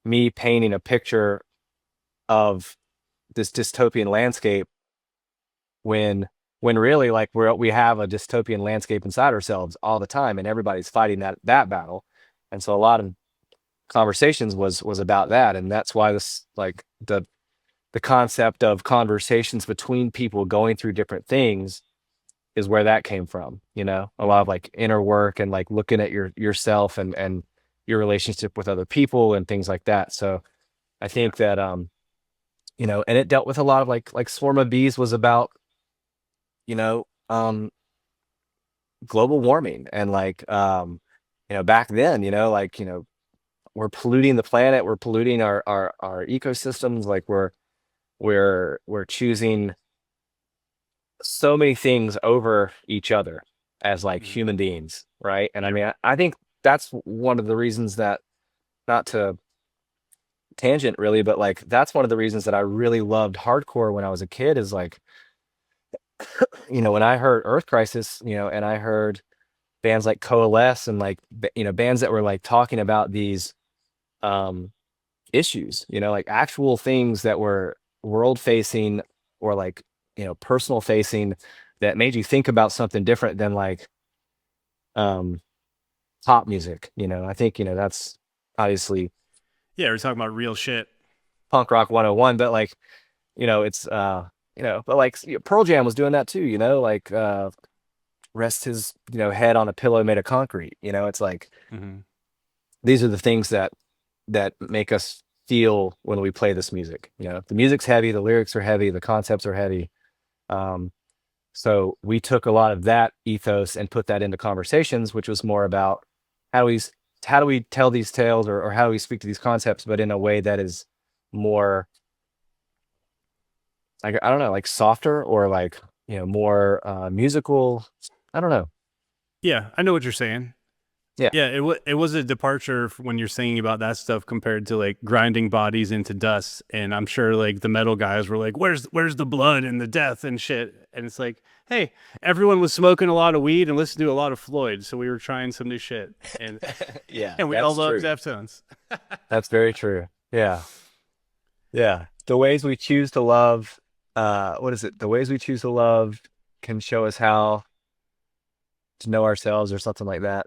me painting a picture of this dystopian landscape, when really, like, we have a dystopian landscape inside ourselves all the time, and everybody's fighting that battle. And so a lot of conversations was about that, and that's why this, like, the concept of conversations between people going through different things is where that came from. A lot of like inner work and like looking at yourself and your relationship with other people and things like that. So I think that and it dealt with a lot of like Swarm of Bees was about you know um global warming, and like back then, like, we're polluting the planet, we're polluting our ecosystems, like we're choosing so many things over each other. as like Mhm. human beings, right? And I Yep. mean, I think that's one of the reasons that, not to tangent really, but like that's one of the reasons that I really loved hardcore when I was a kid is like, when I heard Earth Crisis, and I heard bands like Coalesce and like, bands that were like talking about these um issues, like actual things that were world facing or like, personal facing, that made you think about something different than like um pop music. I think, that's obviously Yeah, we're talking about real shit. punk rock 101, but like, it's but like Pearl Jam was doing that too, like rest his, head on a pillow made of concrete. It's like Hmm. these are the things that make us feel when we play this music. The music's heavy, the lyrics are heavy, the concepts are heavy. Um, so we took a lot of that ethos and put that into conversations, which was more about how do we how do we tell these tales, or how do we speak to these concepts, but in a way that is more like, I don't know, like softer, or like, more musical. I don't know. Yeah, I know what you're saying. Yeah. Yeah, it was a departure when you're singing about that stuff compared to like grinding bodies into dust. And I'm sure like the metal guys were like, "Where's the blood and the death and shit?" And it's like, hey, everyone was smoking a lot of weed and listening to a lot of Floyd, so we were trying some new shit, and Yeah, and we all that's love true. Deftones. That's very true. Yeah. Yeah. The ways we choose to love, what is it? The ways we choose to love can show us how to know ourselves, or something like that.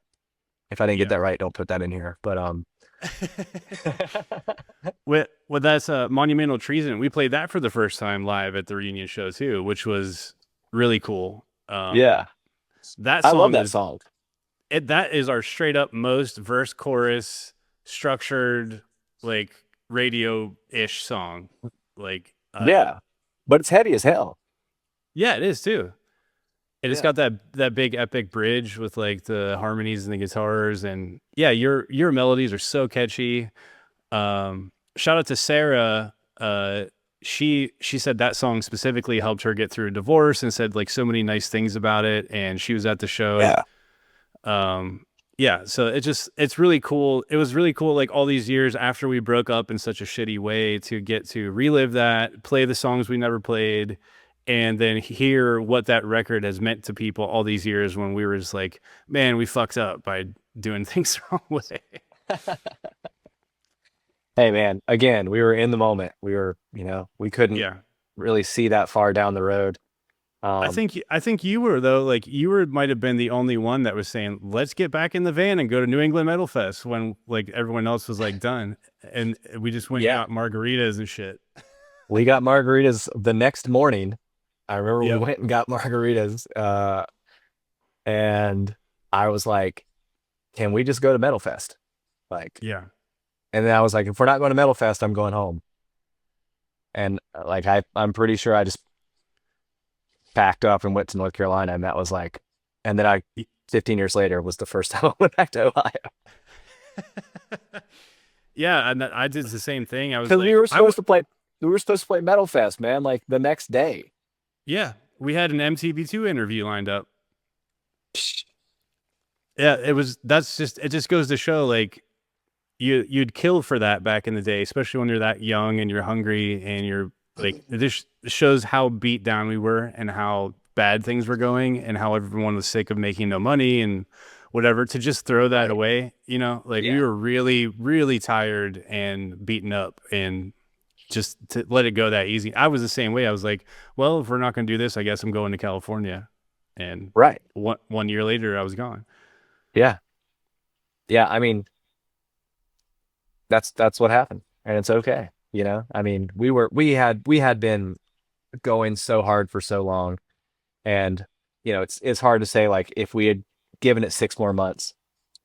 If I didn't get Yeah. that right, don't put that in here. But With that's Monumental Treason. We played that for the first time live at the reunion show too, which was really cool. yeah, That I love song that is song. that is our straight up most verse chorus structured like radio ish song. Like Yeah. But it's heavy as hell. yeah, it is too. And it's Yeah. got that big epic bridge with like the harmonies and the guitars, and yeah, your melodies are so catchy. Shout out to Sarah. She said that song specifically helped her get through a divorce and said like so many nice things about it, and she was at the show. Yeah. Yeah, so it's really cool. It was really cool like all these years after we broke up in such a shitty way to get to relive that, play the songs we never played, and then hear what that record has meant to people all these years when we were just like, man, we fucked up by doing things the wrong way. Hey man, again, we were in the moment. We were, we couldn't Yeah. really see that far down the road. Um, I think you were though, like you were might have been the only one that was saying, "Let's get back in the van and go to New England Metal Fest," when like everyone else was like done, and we just went and yeah, got margaritas and shit. we got margaritas the next morning. I remember we Yep. went and got margaritas, and I was like, "Can we just go to Metal Fest?" Like, Yeah. and then I was like, "If we're not going to Metal Fest, I'm going home." And like, I'm pretty sure I just packed up and went to North Carolina, and that was like, and then 15 years later was the first time I went back to Ohio, Yeah, and I did the same thing. I was because like, we were supposed to play Metal Fest, man, like the next day. yeah, we had an MTV2 interview lined up. Yeah, it just goes to show like you'd kill for that back in the day, especially when you're that young and you're hungry and you're like this shows how beat down we were and how bad things were going and how everyone was sick of making no money and whatever, to just throw that Right. away, like we Yeah. were really really tired and beaten up, and just to let it go that easy. I was the same way. I was like, well, if we're not going to do this, I guess I'm going to California. And Right. one year later I was gone. Yeah. Yeah. I mean, that's what happened, and it's okay. I mean, we had been going so hard for so long, and it's hard to say like if we had given it 6 more months,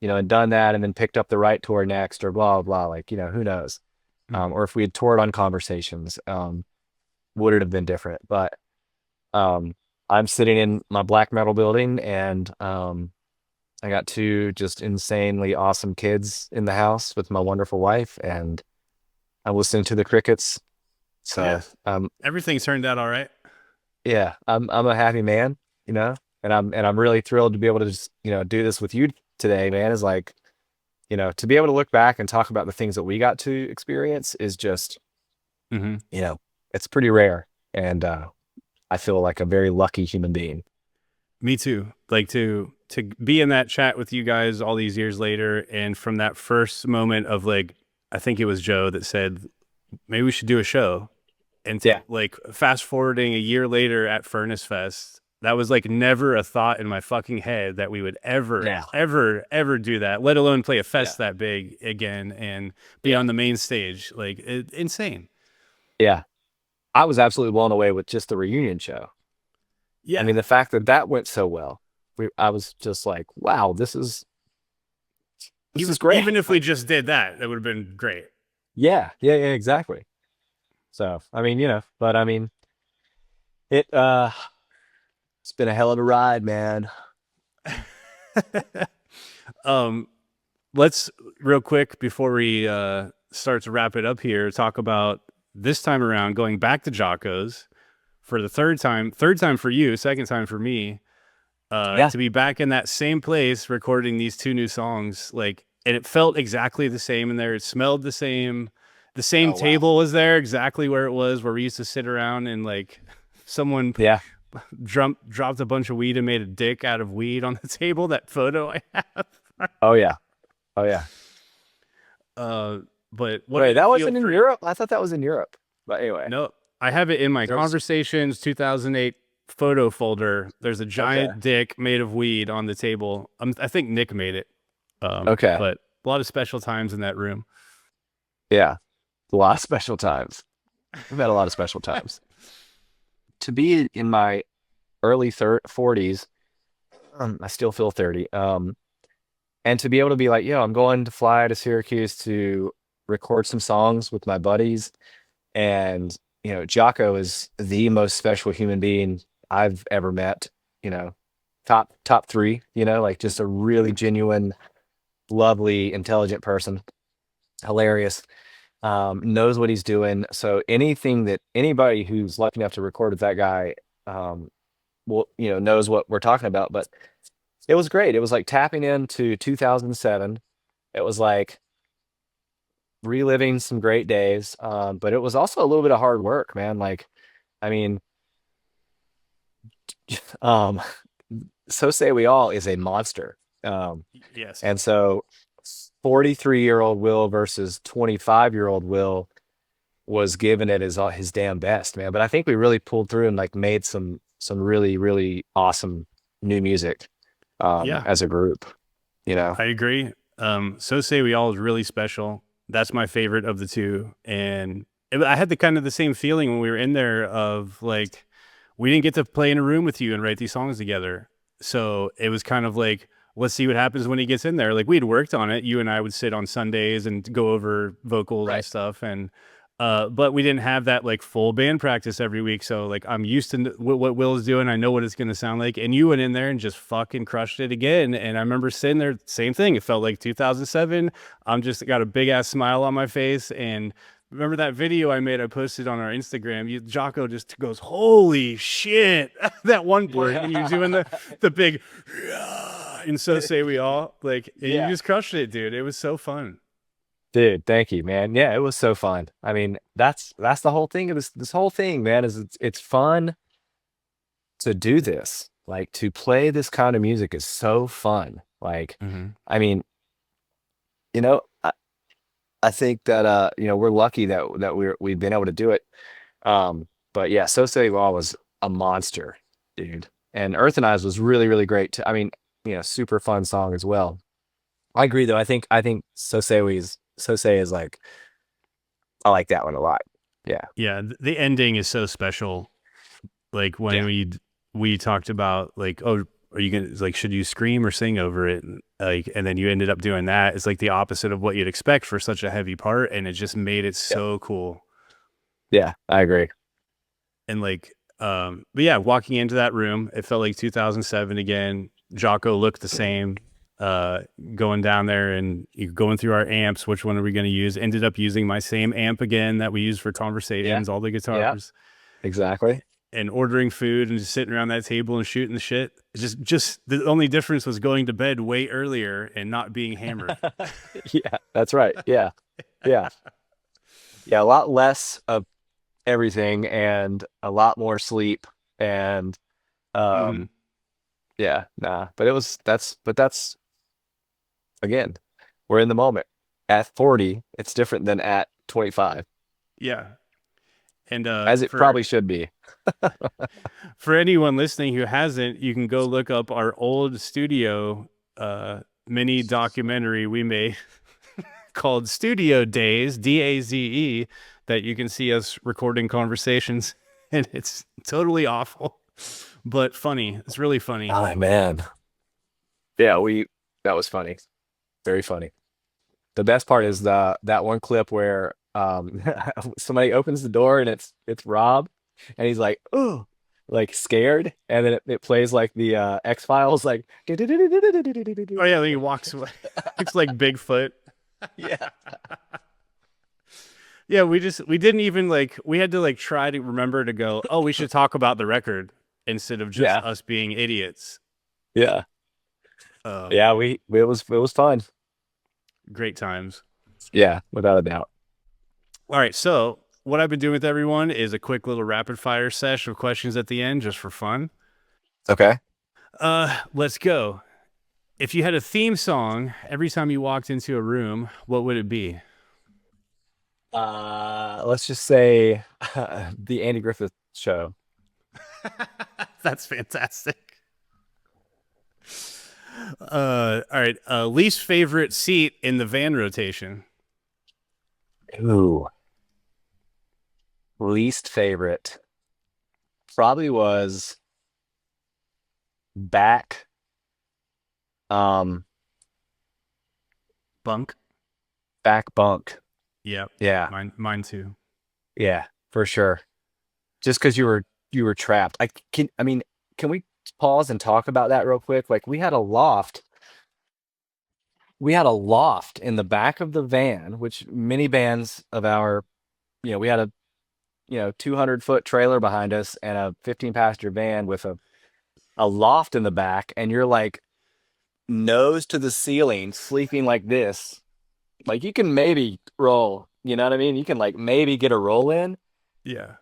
and done that, and then picked up the right tour next, or blah blah, like, who knows, Mhm. or if we had toured on Conversations, would it have been different? But um, I'm sitting in my black metal building, and I got two just insanely awesome kids in the house with my wonderful wife, and I'm listening to the crickets. So Yeah, everything turned out all right. yeah, I'm a happy man, you know, I'm really thrilled to be able to just, do this with you today, man. Is like, to be able to look back and talk about the things that we got to experience is just, Hmm. it's pretty rare. And I feel like a very lucky human being. Me too. Like to be in that chat with you guys all these years later, and from that first moment of like, I think it was Joe that said maybe we should do a show, and Yeah. like fast forwarding a year later at Furnace Fest, that was like never a thought in my fucking head that we would ever, Yeah. ever do that, let alone play a Yeah. fest that big again and be Yeah. on the main stage. Like insane. Yeah. I was absolutely blown away with just the reunion show. Yeah. I mean, the fact that that went so well, I was just like, wow, this is great. Even if we just did that, it would have been great. Yeah. Yeah. Yeah. Exactly. So, I mean, but I mean, it, it's been a hell of a ride, man. um, let's real quick before we start to wrap it up here, talk about this time around going back to Jocko's for the third time for you, second time for me, Yeah. to be back in that same place recording these two new songs. Like, and it felt exactly the same in there. It smelled the same. The same Oh, wow. table was there, exactly where it was, where we used to sit around, and like someone Yeah. dropped a bunch of weed and made a dick out of weed on the table. That photo I have. Oh, yeah. Oh, yeah. But what Wait, did it that feel wasn't in for- Europe? I thought that was in Europe. But anyway. No, I have it in my There was- Conversations 2008 photo folder. There's a giant dick made of weed on the table. I think Nick made it. Okay. But a lot of special times in that room. Yeah. A lot of special times. We've had a lot of special times. To be in my early 40s, I still feel 30. And to be able to be like, yo, I'm going to fly to Syracuse to record some songs with my buddies. And, Jocko is the most special human being I've ever met, top three, like just a really genuine, lovely, intelligent person, hilarious, knows what he's doing. So anything that anybody who's lucky enough to record with that guy, will, knows what we're talking about. But it was great. It was like tapping into 2007. It was like reliving some great days. But it was also a little bit of hard work, man. Like, I mean, So Say We All is a monster. Yes. And so 43-year-old Will versus 25-year-old Will was giving it his damn best, man. But I think we really pulled through and like made some really, really awesome new music as a group, I agree. So Say We All is really special. That's my favorite of the two. And I had the kind of the same feeling when we were in there of like, we didn't get to play in a room with you and write these songs together. So it was kind of like, let's see what happens when he gets in there. Like, we'd worked on it. You and I would sit on Sundays and go over vocals and stuff. And, but we didn't have that like full band practice every week. So like, I'm used to what Will is doing. I know what it's going to sound like. And you went in there and just fucking crushed it again. And I remember sitting there, same thing. It felt like 2007. I'm just got a big ass smile on my face. And remember that video I made? I posted on our Instagram. Jocko just goes, "Holy shit!" That one part, and you're doing the big, and So Say We All. Like, you just crushed it, dude. It was so fun, dude. Thank you, man. Yeah, it was so fun. I mean, that's the whole thing of this whole thing, man. Is it's fun to do this. Like, to play this kind of music is so fun. Like, I mean, I think that we're lucky that we've been able to do it. But yeah, So Say We All was a monster, dude. And Earthen Eyes was really, really great too. I mean, super fun song as well. I agree though. I think So Say is like, I like that one a lot. Yeah. Yeah, the ending is so special. Like when we talked about like, oh, are you gonna like, should you scream or sing over it? Like, and then you ended up doing that. It's like the opposite of what you'd expect for such a heavy part, and it just made it so cool. Yeah, I agree. And like, but yeah, walking into that room, it felt like 2007 again. Jocko looked the same. Going down there and going through our amps, which one are we going to use? Ended up using my same amp again that we used for Conversations, all the guitars. Yeah, exactly. and ordering food and just sitting around that table and shooting the shit. Just the only difference was going to bed way earlier and not being hammered. Yeah, that's right. Yeah. Yeah. Yeah. A lot less of everything and a lot more sleep. And Hmm. um, yeah, nah. But that's again, we're in the moment. At 40, it's different than at 25, Yeah. And as it probably should be. for anyone listening who hasn't, you can go look up our old studio mini documentary we made called Studio Days, DAZE, that you can see us recording conversations. And it's totally awful, but funny. It's really funny. Oh man. Yeah, that was funny. Very funny. The best part is that one clip where somebody opens the door and it's Rob and he's like, oh, like scared, and then it plays like the X-Files like Oh yeah, then he walks away. Looks like Bigfoot. yeah. Yeah, we didn't even like we had to like try to remember to go, oh, we should talk about the record instead of just Yeah. us being idiots. Yeah. Um, Yeah, we it was fun. Great times. Yeah, without a doubt. All right, so what I've been doing with everyone is a quick little rapid fire sesh of questions at the end just for fun. Okay. Let's go. If you had a theme song every time you walked into a room, what would it be? Let's just say the Andy Griffith Show. That's fantastic. All right. Least favorite seat in the van rotation. Ooh, least favorite probably was back. Um, Bunk. back bunk. Yep. Yeah, Mine too. yeah, for sure. Just because you were trapped. I mean, can we pause and talk about that real quick? Like we had a loft. We had a loft in the back of the van, which many bands of our, we had a 200-foot trailer behind us and a 15-passenger van with a loft in the back, and you're like nose to the ceiling, sleeping like this. Like you can maybe roll, you know what I mean? You can like maybe get a roll in. Yeah.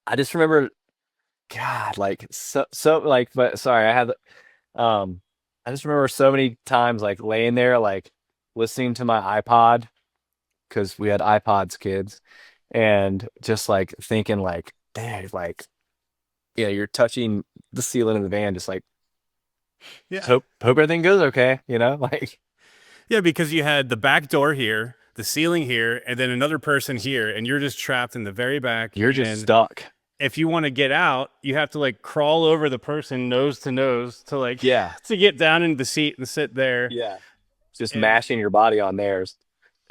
I just remember, God, like so like, but sorry, um, I just remember so many times like laying there, like listening to my iPod because we had iPods, kids, and just like thinking like, dang, like, yeah, you're touching the ceiling of the van, just like Yeah. hope everything goes okay, like. Yeah, because you had the back door here, the ceiling here, and then another person here, and you're just trapped in the very back. You're just And stuck. if you want to get out, you have to like crawl over the person nose to nose to like Yeah. to get down into the seat and sit there. Yeah. Just And mashing your body on theirs.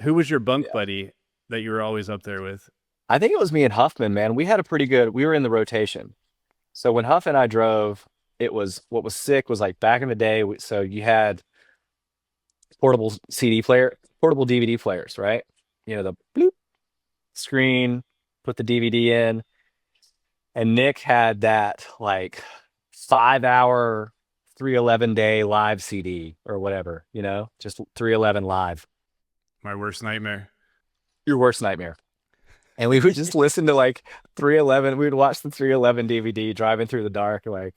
who was your bunk Yeah. buddy that you were always up there with? I think it was me and Huffman, man. We were in the rotation. So when Huff and I drove, what was sick was like back in the day. So you had portable DVD players, right? The bloop screen, put the DVD in. And Nick had that like 5-hour 311 day live CD or whatever, just 311 live. My worst nightmare. Your worst nightmare. And we would just listen to like 311. We would watch the 311 DVD driving through the dark, like,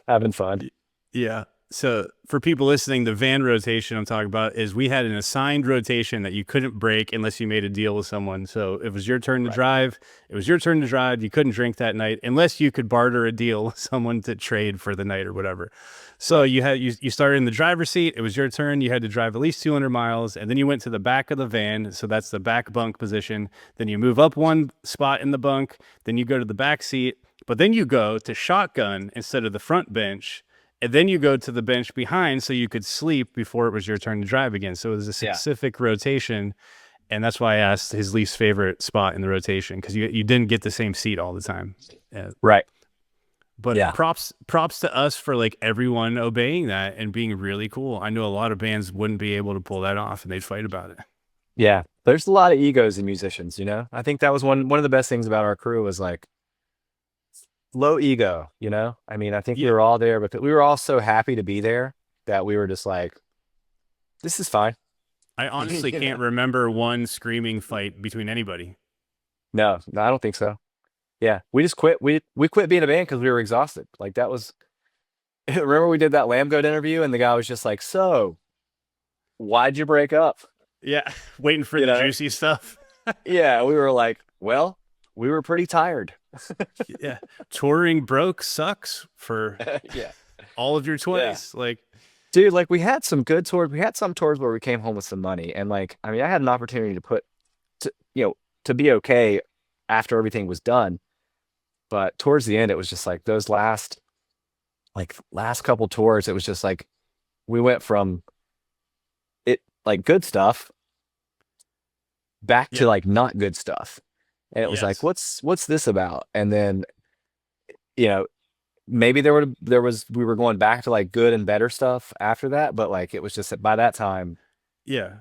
having fun. Yeah. So for people listening, the van rotation I'm talking about is we had an assigned rotation that you couldn't break unless you made a deal with someone. So it was your turn to Right. drive. It was your turn to drive. You couldn't drink that night unless you could barter a deal with someone to trade for the night or whatever. So you started in the driver's seat. It was your turn. You had to drive at least 200 miles, and then you went to the back of the van. So that's the back bunk position. Then you move up one spot in the bunk. Then you go to the back seat, but then you go to shotgun instead of the front bench. And then you go to the bench behind so you could sleep before it was your turn to drive again. So it was a Yeah. specific rotation. And that's why I asked his least favorite spot in the rotation, because you didn't get the same seat all the time. Right. But Yeah. props to us for like everyone obeying that and being really cool. I know a lot of bands wouldn't be able to pull that off and they'd fight about it. Yeah, there's a lot of egos in musicians, you know. I think that was one of the best things about our crew was like low ego, you know. I mean, I think we Yeah, were all there, but we were all so happy to be there that we were just like, this is fine. I honestly You can't know? remember one screaming fight between anybody. No, no, I don't think so. Yeah, we just quit. We quit being a band because we were exhausted. Like that was. Remember we did that Lamb Goat interview, and the guy was just like, "So, why'd you break up?" Yeah, waiting for You the know? juicy stuff. Yeah, we were like, "Well, we were pretty tired." Yeah, touring broke sucks for Yeah, all of your yeah. 20s. Like, Dude, like we had some good tours. We had some tours where we came home with some money, and like, I mean, I had an opportunity to put, to to be okay after everything was done. But towards the end, it was just like those last couple tours. It was just like we went from it like good stuff back to yeah, like not good stuff, and it was like, yes, what's this about? And then you know maybe there was we were going back to like good and better stuff after that, but like it was just that by that time. yeah.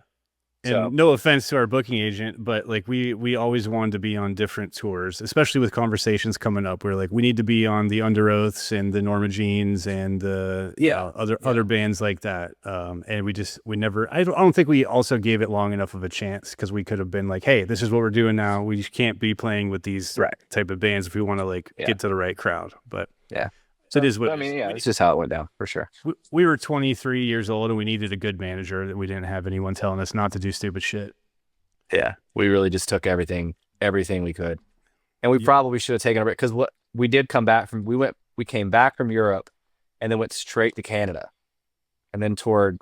And So no offense to our booking agent, but like we always wanted to be on different tours, especially with Conversations coming up. We're like, we need to be on the Under Oaths and the Norma Jeans and the yeah, other yeah, bands like that. And we never. I don't think we also gave it long enough of a chance because we could have been like, hey, this is what we're doing now. We just can't be playing with these right, type of bands if we want to like yeah, get to the right crowd. But yeah. it So is what I it is. mean, yeah, it's just how it went down for sure. We were 23 years old and we needed a good manager that we didn't have anyone telling us not to do stupid shit. Yeah, we really just took everything we could, and we Yeah. probably should have taken a break because what we did come back from, we came back from Europe, and then went straight to Canada, and then toured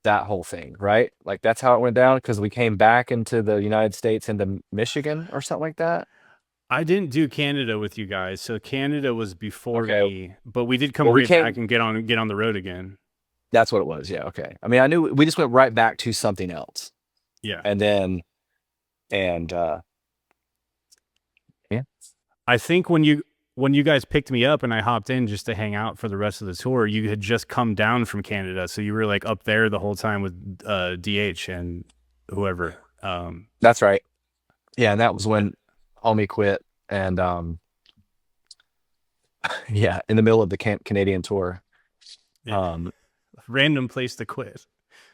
that whole thing, right? Like that's how it went down because we came back into the United States into Michigan or something like that. I didn't do Canada with you guys, so Canada was before Okay, me, but we did come well we right back came. and get on the road again. That's what it was. Yeah. Okay. I mean, I knew we just went right back to something else, Yeah. and then and yeah, I think when you guys picked me up and I hopped in just to hang out for the rest of the tour, you had just come down from Canada, so you were like up there the whole time with DH and whoever. that's right. Yeah, and that was when homie quit, and yeah, in the middle of the Canadian tour. Yeah. Um, Random place to quit.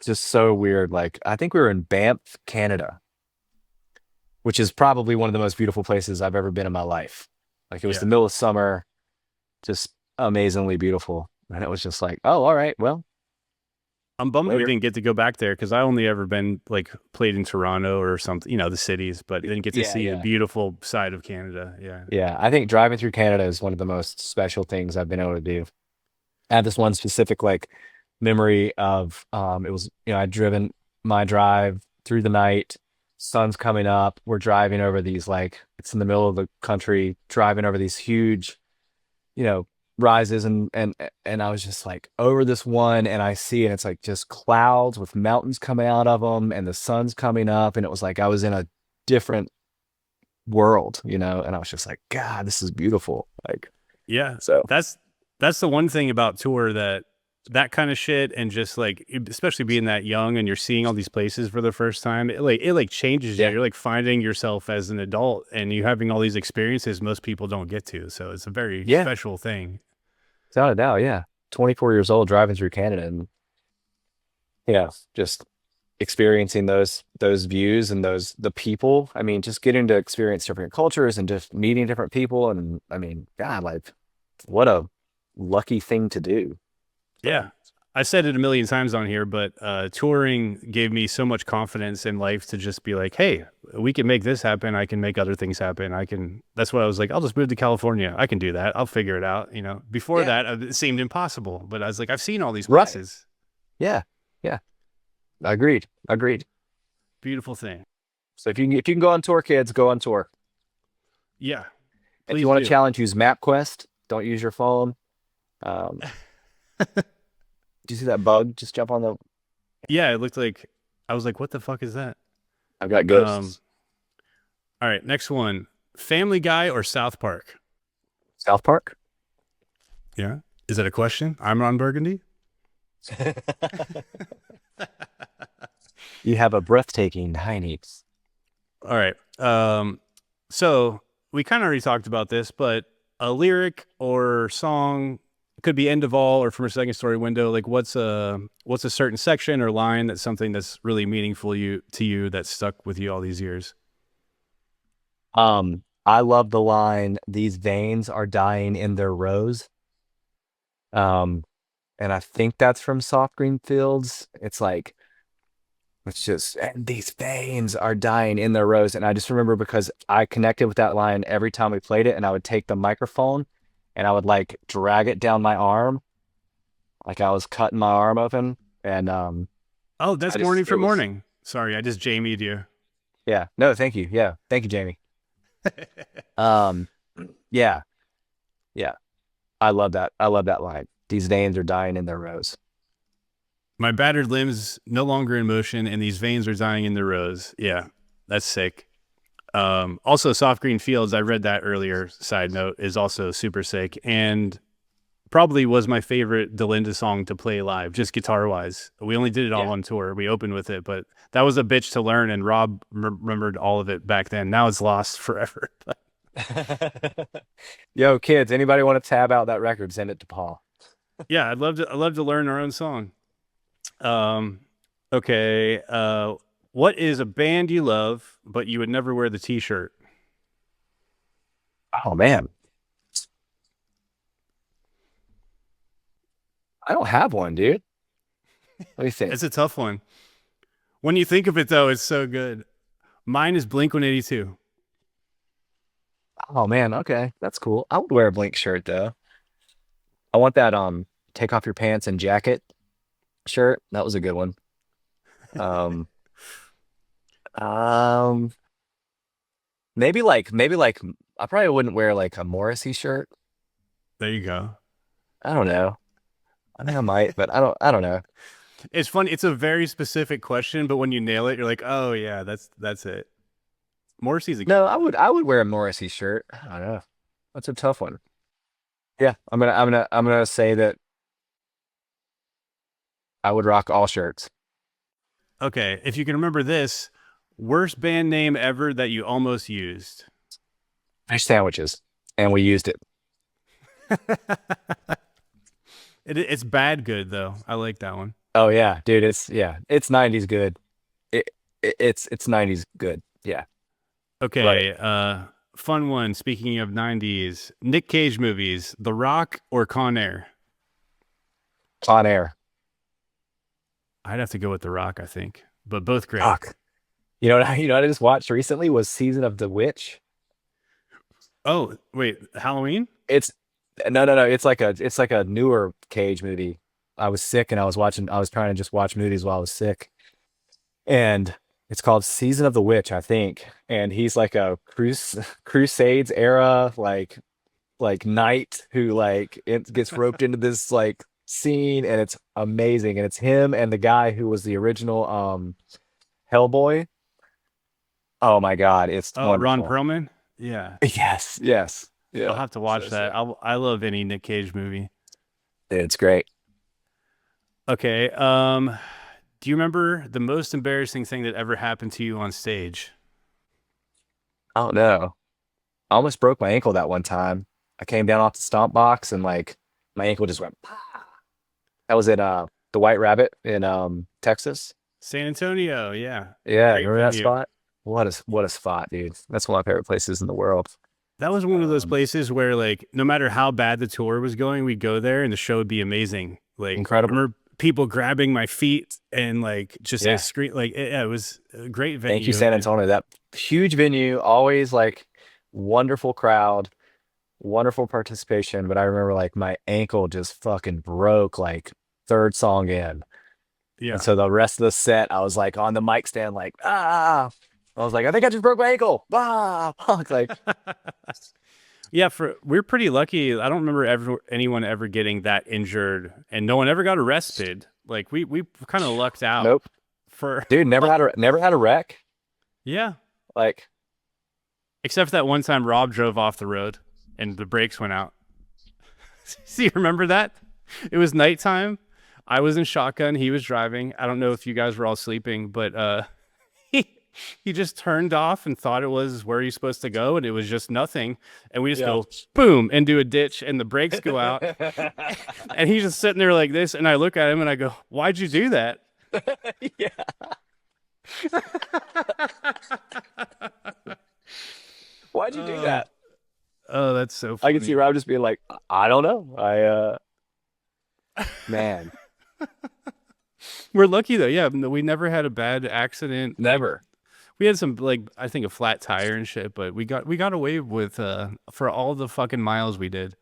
just so weird. Like I think we were in Banff, Canada, which is probably one of the most beautiful places I've ever been in my life. Like it was the Yeah. middle of summer, just amazingly beautiful. And it was just like, oh, all right, well, I'm bummed we later. didn't get to go back there because I only ever been like played in Toronto or something, the cities, but didn't get to Yeah, see the yeah. beautiful side of Canada. Yeah. Yeah. I think driving through Canada is one of the most special things I've been able to do. I have this one specific like memory of it was, I'd driven my drive through the night, sun's coming up, we're driving over these like it's in the middle of the country, driving over these huge, you know, rises, and I was just like over this one, and I see, and it's like just clouds with mountains coming out of them and the sun's coming up, and it was like I was in a different world, and I was just like, God, this is beautiful. Like Yeah. so That's the one thing about tour that kind of shit and just like especially being that young and you're seeing all these places for the first time, it changes you. yeah, You're like finding yourself as an adult and you having all these experiences most people don't get to. So it's a very yeah, special thing. without a doubt, yeah. 24 years old driving through Canada, and yeah, just experiencing those views and the people. I mean, just getting to experience different cultures and just meeting different people, and I mean, God, like what a lucky thing to do. So Yeah. I said it a million times on here, but touring gave me so much confidence in life to just be like, hey, we can make this happen. I can make other things happen. That's why I was like, I'll just move to California. I can do that. I'll figure it out. Before yeah, that, it seemed impossible, but I was like, I've seen all these right. places. Yeah, yeah. Agreed. Agreed. Beautiful thing. So if you can go on tour, kids, go on tour. Yeah, If you please want to do. challenge, use MapQuest. Don't use your phone. Um, do you see that bug? Just jump on the. Yeah, it looked like, I was like, what the fuck is that? I've got Um, ghosts. all right, next one. Family Guy or South Park? South Park. Yeah. Is that a question? I'm Ron Burgundy. You have a breathtaking high needs. All right. So we kind of already talked about this, but a lyric or song could be end of all or from a second story window. Like what's a certain section or line that's something that's really meaningful to you that stuck with you all these years? I love the line, "These veins are dying in their rows." Um, and I think that's from Soft Green Fields. It's like, it's just, and these veins are dying in their rows. And I just remember because I connected with that line every time we played it, and I would take the microphone and I would like drag it down my arm, like I was cutting my arm open. And Oh, that's I just, Morning it for was, Morning. Sorry, I just Jamie'd you. yeah, no, thank you. Yeah, thank you, Jamie. Um, yeah, yeah, I love that. I love that line. These veins are dying in their rows. My battered limbs no longer in motion, and these veins are dying in their rows. Yeah, that's sick. Also, Soft Green Fields, I read that earlier, side note, is also super sick. And probably was my favorite Delenda song to play live, just guitar wise. We only did it on Yeah. one tour. We opened with it, but that was a bitch to learn. And Rob remembered all of it back then. Now it's lost forever. Yo, kids, anybody want to tab out that record? Send it to Paul. Yeah, I'd love to learn our own song. Um, okay. What is a band you love, but you would never wear the t-shirt? Oh man, I don't have one, dude. Let me think. It's a tough one. When you think of it, though, it's so good. Mine is Blink 182. Oh man, okay, that's cool. I would wear a Blink shirt though. I want that take off your pants and jacket shirt. That was a good one. Um, um, maybe like I probably wouldn't wear like a Morrissey shirt. There you go. I don't know. I think I might, but I don't know. It's funny. It's a very specific question, but when you nail it, you're like, oh yeah, that's it. Morrissey's a No, I would wear a Morrissey shirt. I don't know. That's a tough one. Yeah, I'm gonna say that I would rock all shirts. okay. If you can remember this, worst band name ever that you almost used. Fish sandwiches, and we used it. It's bad good though. I like that one. Oh yeah, dude, it's 90s good. It's 90s good. Yeah. Right. Okay. Fun one. Speaking of 90s, Nick Cage movies, The Rock or Con Air? On air. I'd have to go with The Rock, I think, but both great. Fuck. You know what I just watched recently was Season of the Witch. Oh, wait, Halloween? It's no. It's like a newer Cage movie. I was sick and I was trying to just watch movies while I was sick. And it's called Season of the Witch, I think. And he's like a Crusades era like knight who like gets roped into this like scene, and it's amazing. And it's him and the guy who was the original Hellboy. Oh my God, it's Oh, Ron wonderful. Perlman? Yeah. Yes, yes, I'll yeah. have to So watch that. sick. I love any Nick Cage movie. Dude, it's great. Okay. Do you remember the most embarrassing thing that ever happened to you on stage? Oh no, I almost broke my ankle that one time. I came down off the stomp box and like my ankle just went. "Pow." That was at the White Rabbit in Texas. San Antonio. Yeah. Yeah, Great remember that venue. spot? What a spot, dude. That's one of my favorite places in the world. That was one of those Um, places where, like, no matter how bad the tour was going, we'd go there and the show would be amazing. Like, I Incredible. remember people grabbing my feet and like just Yeah. scream. Like, it was a great Thank you, venue. San Antonio. That huge venue, always like wonderful crowd, wonderful participation. But I remember like my ankle just fucking broke like third song in. And Yeah. so the rest of the set, I was like on the mic stand, like, ah. I was like, I think I just broke my ankle. Ah, fuck. Like, Yeah, we're pretty lucky. I don't remember anyone ever getting that injured, and no one ever got arrested. Like we kind of lucked out nope. for Dude, never had a wreck. yeah. Like, Except for that one time Rob drove off the road and the brakes went out. See, you remember that? It was nighttime. I was in shotgun. He was driving. I don't know if you guys were all sleeping, but he he just turned off and thought it was where he's supposed to go, and it was just nothing. And we just Yeah. go boom into a ditch, and the brakes go out, and he's just sitting there like this. And I look at him and I go, "Why'd you do that?" Yeah. Why'd you do that? Oh, that's so I funny. can see Rob just being like, I don't know. Man, We're lucky though. Yeah, we never had a bad accident. never. We had some like I think a flat tire and shit, but we got away with for all the fucking miles we did.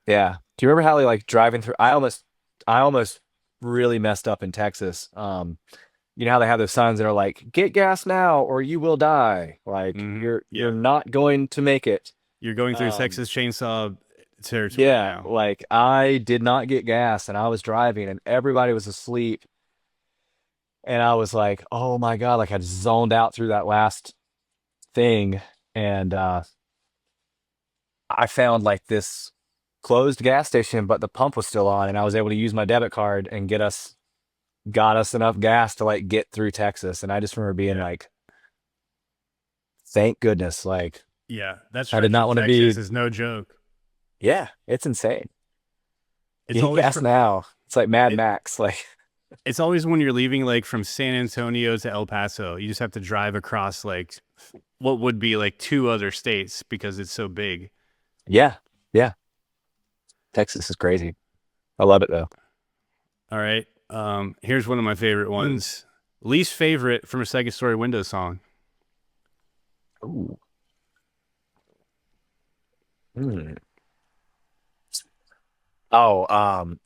Yeah. Do you remember how like driving through? I almost really messed up in Texas. You know how they have those signs that are like, "Get gas now, or you will die." Like you're Yeah. not going to make it. You're going through Um, Texas chainsaw territory yeah. now. Like I did not get gas, and I was driving, and everybody was asleep, and I was like, "Oh my God!" Like I zoned out through that last thing, and I found like this closed gas station, but the pump was still on, and I was able to use my debit card and got us enough gas to like get through Texas. And I just remember being like, thank goodness. Like Yeah, that I did stretch not of want to Texas be, is no joke. yeah, it's insane. It's Getting always gas now. It's like Mad it, Max. Like, it's always when you're leaving like from San Antonio to El Paso, you just have to drive across like what would be like two other states because it's so big. yeah, yeah. Texas is crazy. I love it though. All right. Here's one of my favorite ones. Least favorite from a second story window song. Ooh. Mm. Oh, um,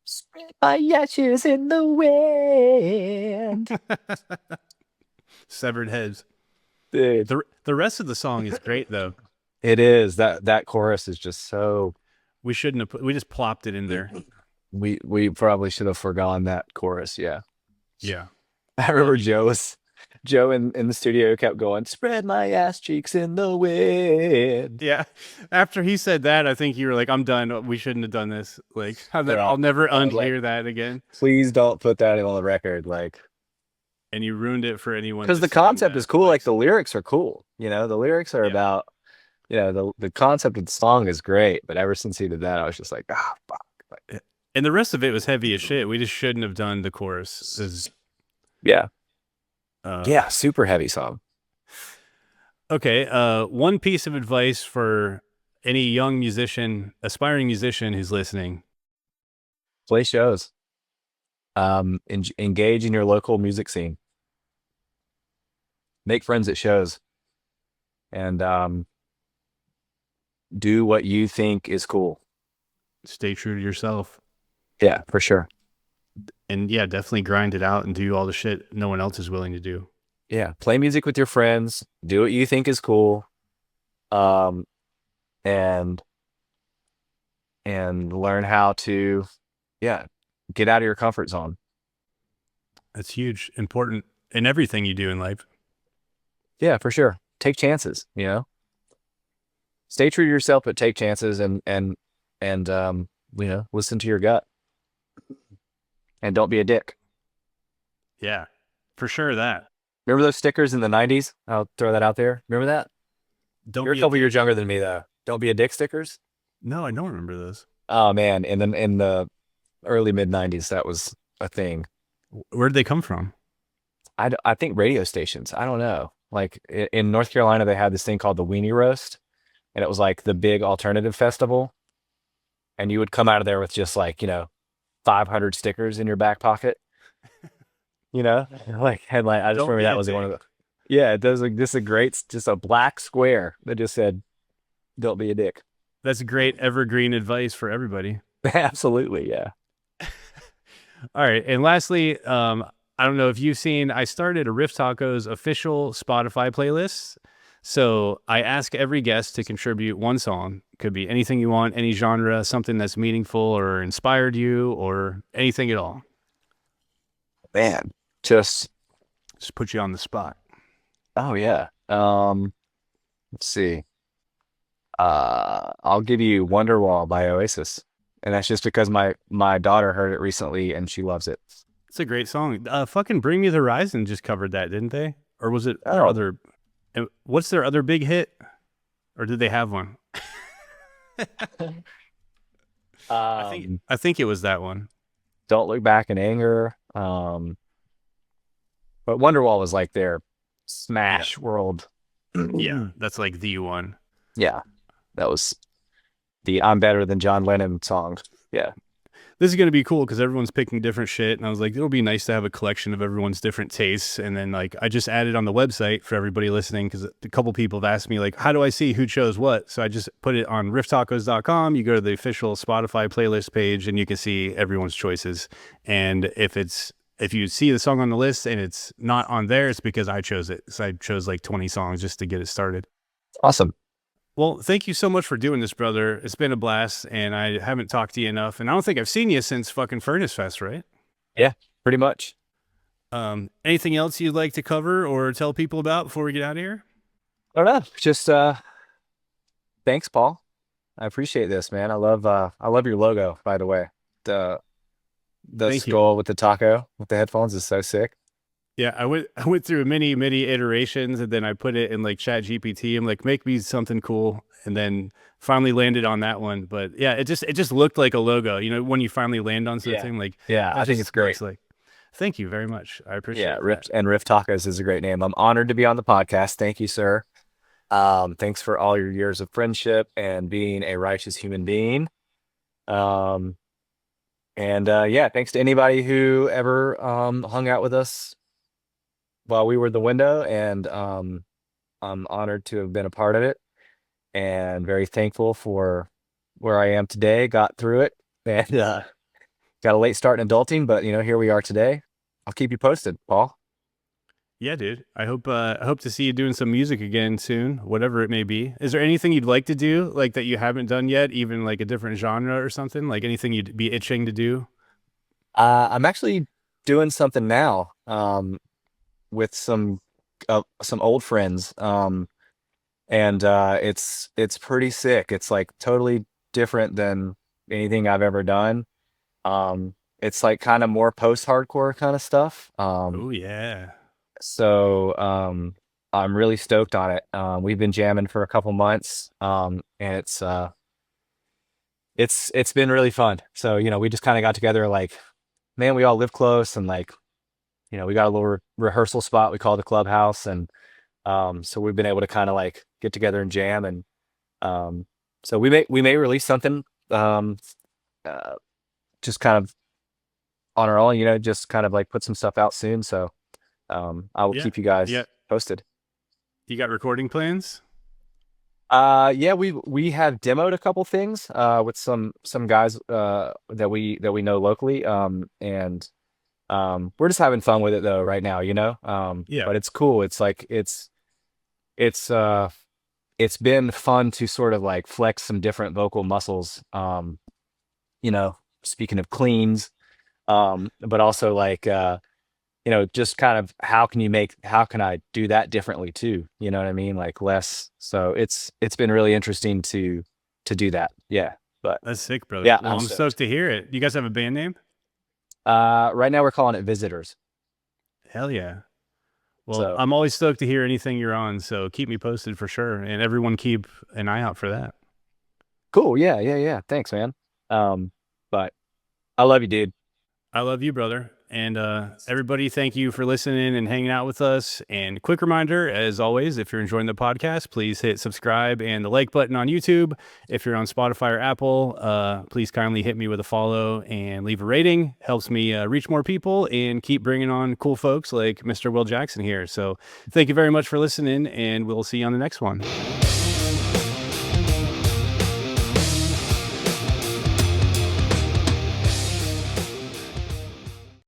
spread my ashes in the wind. Severed heads. Dude, The rest of the song is great though. it is that chorus is just so We shouldn't have we just plopped it in there. we probably should have forgone that chorus. Yeah. Yeah. I remember Joe in the studio kept going, spread my ass cheeks in the wind. Yeah. After he said that, I think you were like, I'm done. We shouldn't have done this. Like, Yeah. I'll never I was unhear like, that again. please don't put that on the record. Like, And you ruined it for anyone. because the listening concept that is cool. Like likes the it. lyrics are cool. You know, the lyrics are Yeah. about, the concept of the song is great. But ever since he did that, I was just like, ah, fuck. Like, And the rest of it was heavy as shit. We just shouldn't have done the chorus. yeah. Uh, Yeah. Super heavy song. Okay. One piece of advice for any young musician, aspiring musician who's listening. Play shows. Engage in your local music scene. Make friends at shows. And do what you think is cool. Stay true to yourself. Yeah, for sure. And yeah, definitely grind it out and do all the shit no one else is willing to do. Yeah, play music with your friends. Do what you think is cool. Um, and learn how to, yeah, get out of your comfort zone. That's huge. Important in everything you do in life. Yeah, for sure. Take chances, Stay true to yourself, but take chances and listen to your gut. And don't be a dick. Yeah, for sure that. Remember those stickers in the 90s? I'll throw that out there. Remember that? Don't You're a be couple years younger than me, though. Don't be a dick stickers. No, I don't remember those. Oh man, in the early mid 90s, that was a thing. Where'd they come from? I think radio stations. I don't know. Like in North Carolina, they had this thing called the Weenie Roast, and it was like the big alternative festival. And you would come out of there with just like 500 stickers in your back pocket. Like headline. I just Don't remember be that a was one of dick. the. Yeah, it does like this a great, just a black square that just said, "Don't be a dick." That's great evergreen advice for everybody. Absolutely, yeah. All right. And lastly, I don't know if you've seen, I started a Riff Tacos official Spotify playlist. So I ask every guest to contribute one song. Could be anything you want, any genre, something that's meaningful or inspired you or anything at all. Man, just put you on the spot. oh yeah. Let's see. I'll give you Wonderwall by Oasis. and that's just because my daughter heard it recently and she loves it. It's a great song. Fucking Bring Me the Horizon just covered that, didn't they? Or was it their Oh, other? What's their other big hit? Or did they have one? I think it was that one. Don't Look Back in Anger. But Wonderwall was like their smash world. Yeah, that's like the one. Yeah, that was the I'm Better Than John Lennon song. Yeah. This is going to be cool because everyone's picking different shit. And I was like, it'll be nice to have a collection of everyone's different tastes. And then like, I just added on the website for everybody listening because a couple people have asked me like, how do I see who chose what? So I just put it on rifftacos.com. You go to the official Spotify playlist page and you can see everyone's choices. And if you see the song on the list and it's not on there, it's because I chose it. So I chose like 20 songs just to get it started. Awesome. Well, thank you so much for doing this, brother. It's been a blast, and I haven't talked to you enough. And I don't think I've seen you since fucking Furnace Fest, right? Yeah, pretty much. Anything else you'd like to cover or tell people about before we get out of here? I don't know. Just thanks, Paul. I appreciate this, man. I love your logo, by the way. The Thank you. skull with the taco with the headphones is so sick. Yeah, I went through many iterations, and then I put it in like Chat GPT. I'm like, make me something cool, and then finally landed on that one. But yeah, it just looked like a logo. You know, when you finally land on something, like Yeah, I think it's great. looks like. Thank you very much. I appreciate Yeah, that. Riff Tacos is a great name. I'm honored to be on the podcast. Thank you, sir. Thanks for all your years of friendship and being a righteous human being. Um, and yeah, thanks to anybody who ever hung out with us while we were the window, and I'm honored to have been a part of it, and very thankful for where I am today. Got through it, and got a late start in adulting, but here we are today. I'll keep you posted, Paul. Yeah, dude. I hope to see you doing some music again soon, whatever it may be. Is there anything you'd like to do, like that you haven't done yet, even like a different genre or something? Like anything you'd be itching to do? I'm actually doing something now with some old friends, and it's pretty sick. It's like totally different than anything I've ever done. It's like kind of more post-hardcore kind of stuff. Oh yeah. So I'm really stoked on it. We've been jamming for a couple months, and it's been really fun. So we just kind of got together, like, man, we all live close, and like we got a little rehearsal spot we call the clubhouse, and so we've been able to kind of like get together and jam, and so we may release something just kind of on our own, just kind of like put some stuff out soon. So I will Yeah. keep you guys Yeah. posted. You got recording plans? Yeah, we have demoed a couple things with some guys that we know locally, and we're just having fun with it though right now, Yeah. but it's cool. It's like it's been fun to sort of like flex some different vocal muscles, speaking of cleans, but also like just kind of how can I do that differently too? You know what I mean? Like less. So it's been really interesting to do that. Yeah. But That's sick, brother. yeah, Well, I'm stoked to hear it. You guys have a band name? right now we're calling it Visitors. Hell yeah. Well, So I'm always stoked to hear anything you're on, so keep me posted for sure. And everyone keep an eye out for that. cool. Yeah. Thanks, man. But I love you, dude. I love you, brother. And everybody, thank you for listening and hanging out with us. And quick reminder, as always, if you're enjoying the podcast, please hit subscribe and the like button on YouTube. If you're on Spotify or Apple, please kindly hit me with a follow and leave a rating. Helps me reach more people and keep bringing on cool folks like Mr. Will Jackson here. So thank you very much for listening, and we'll see you on the next one.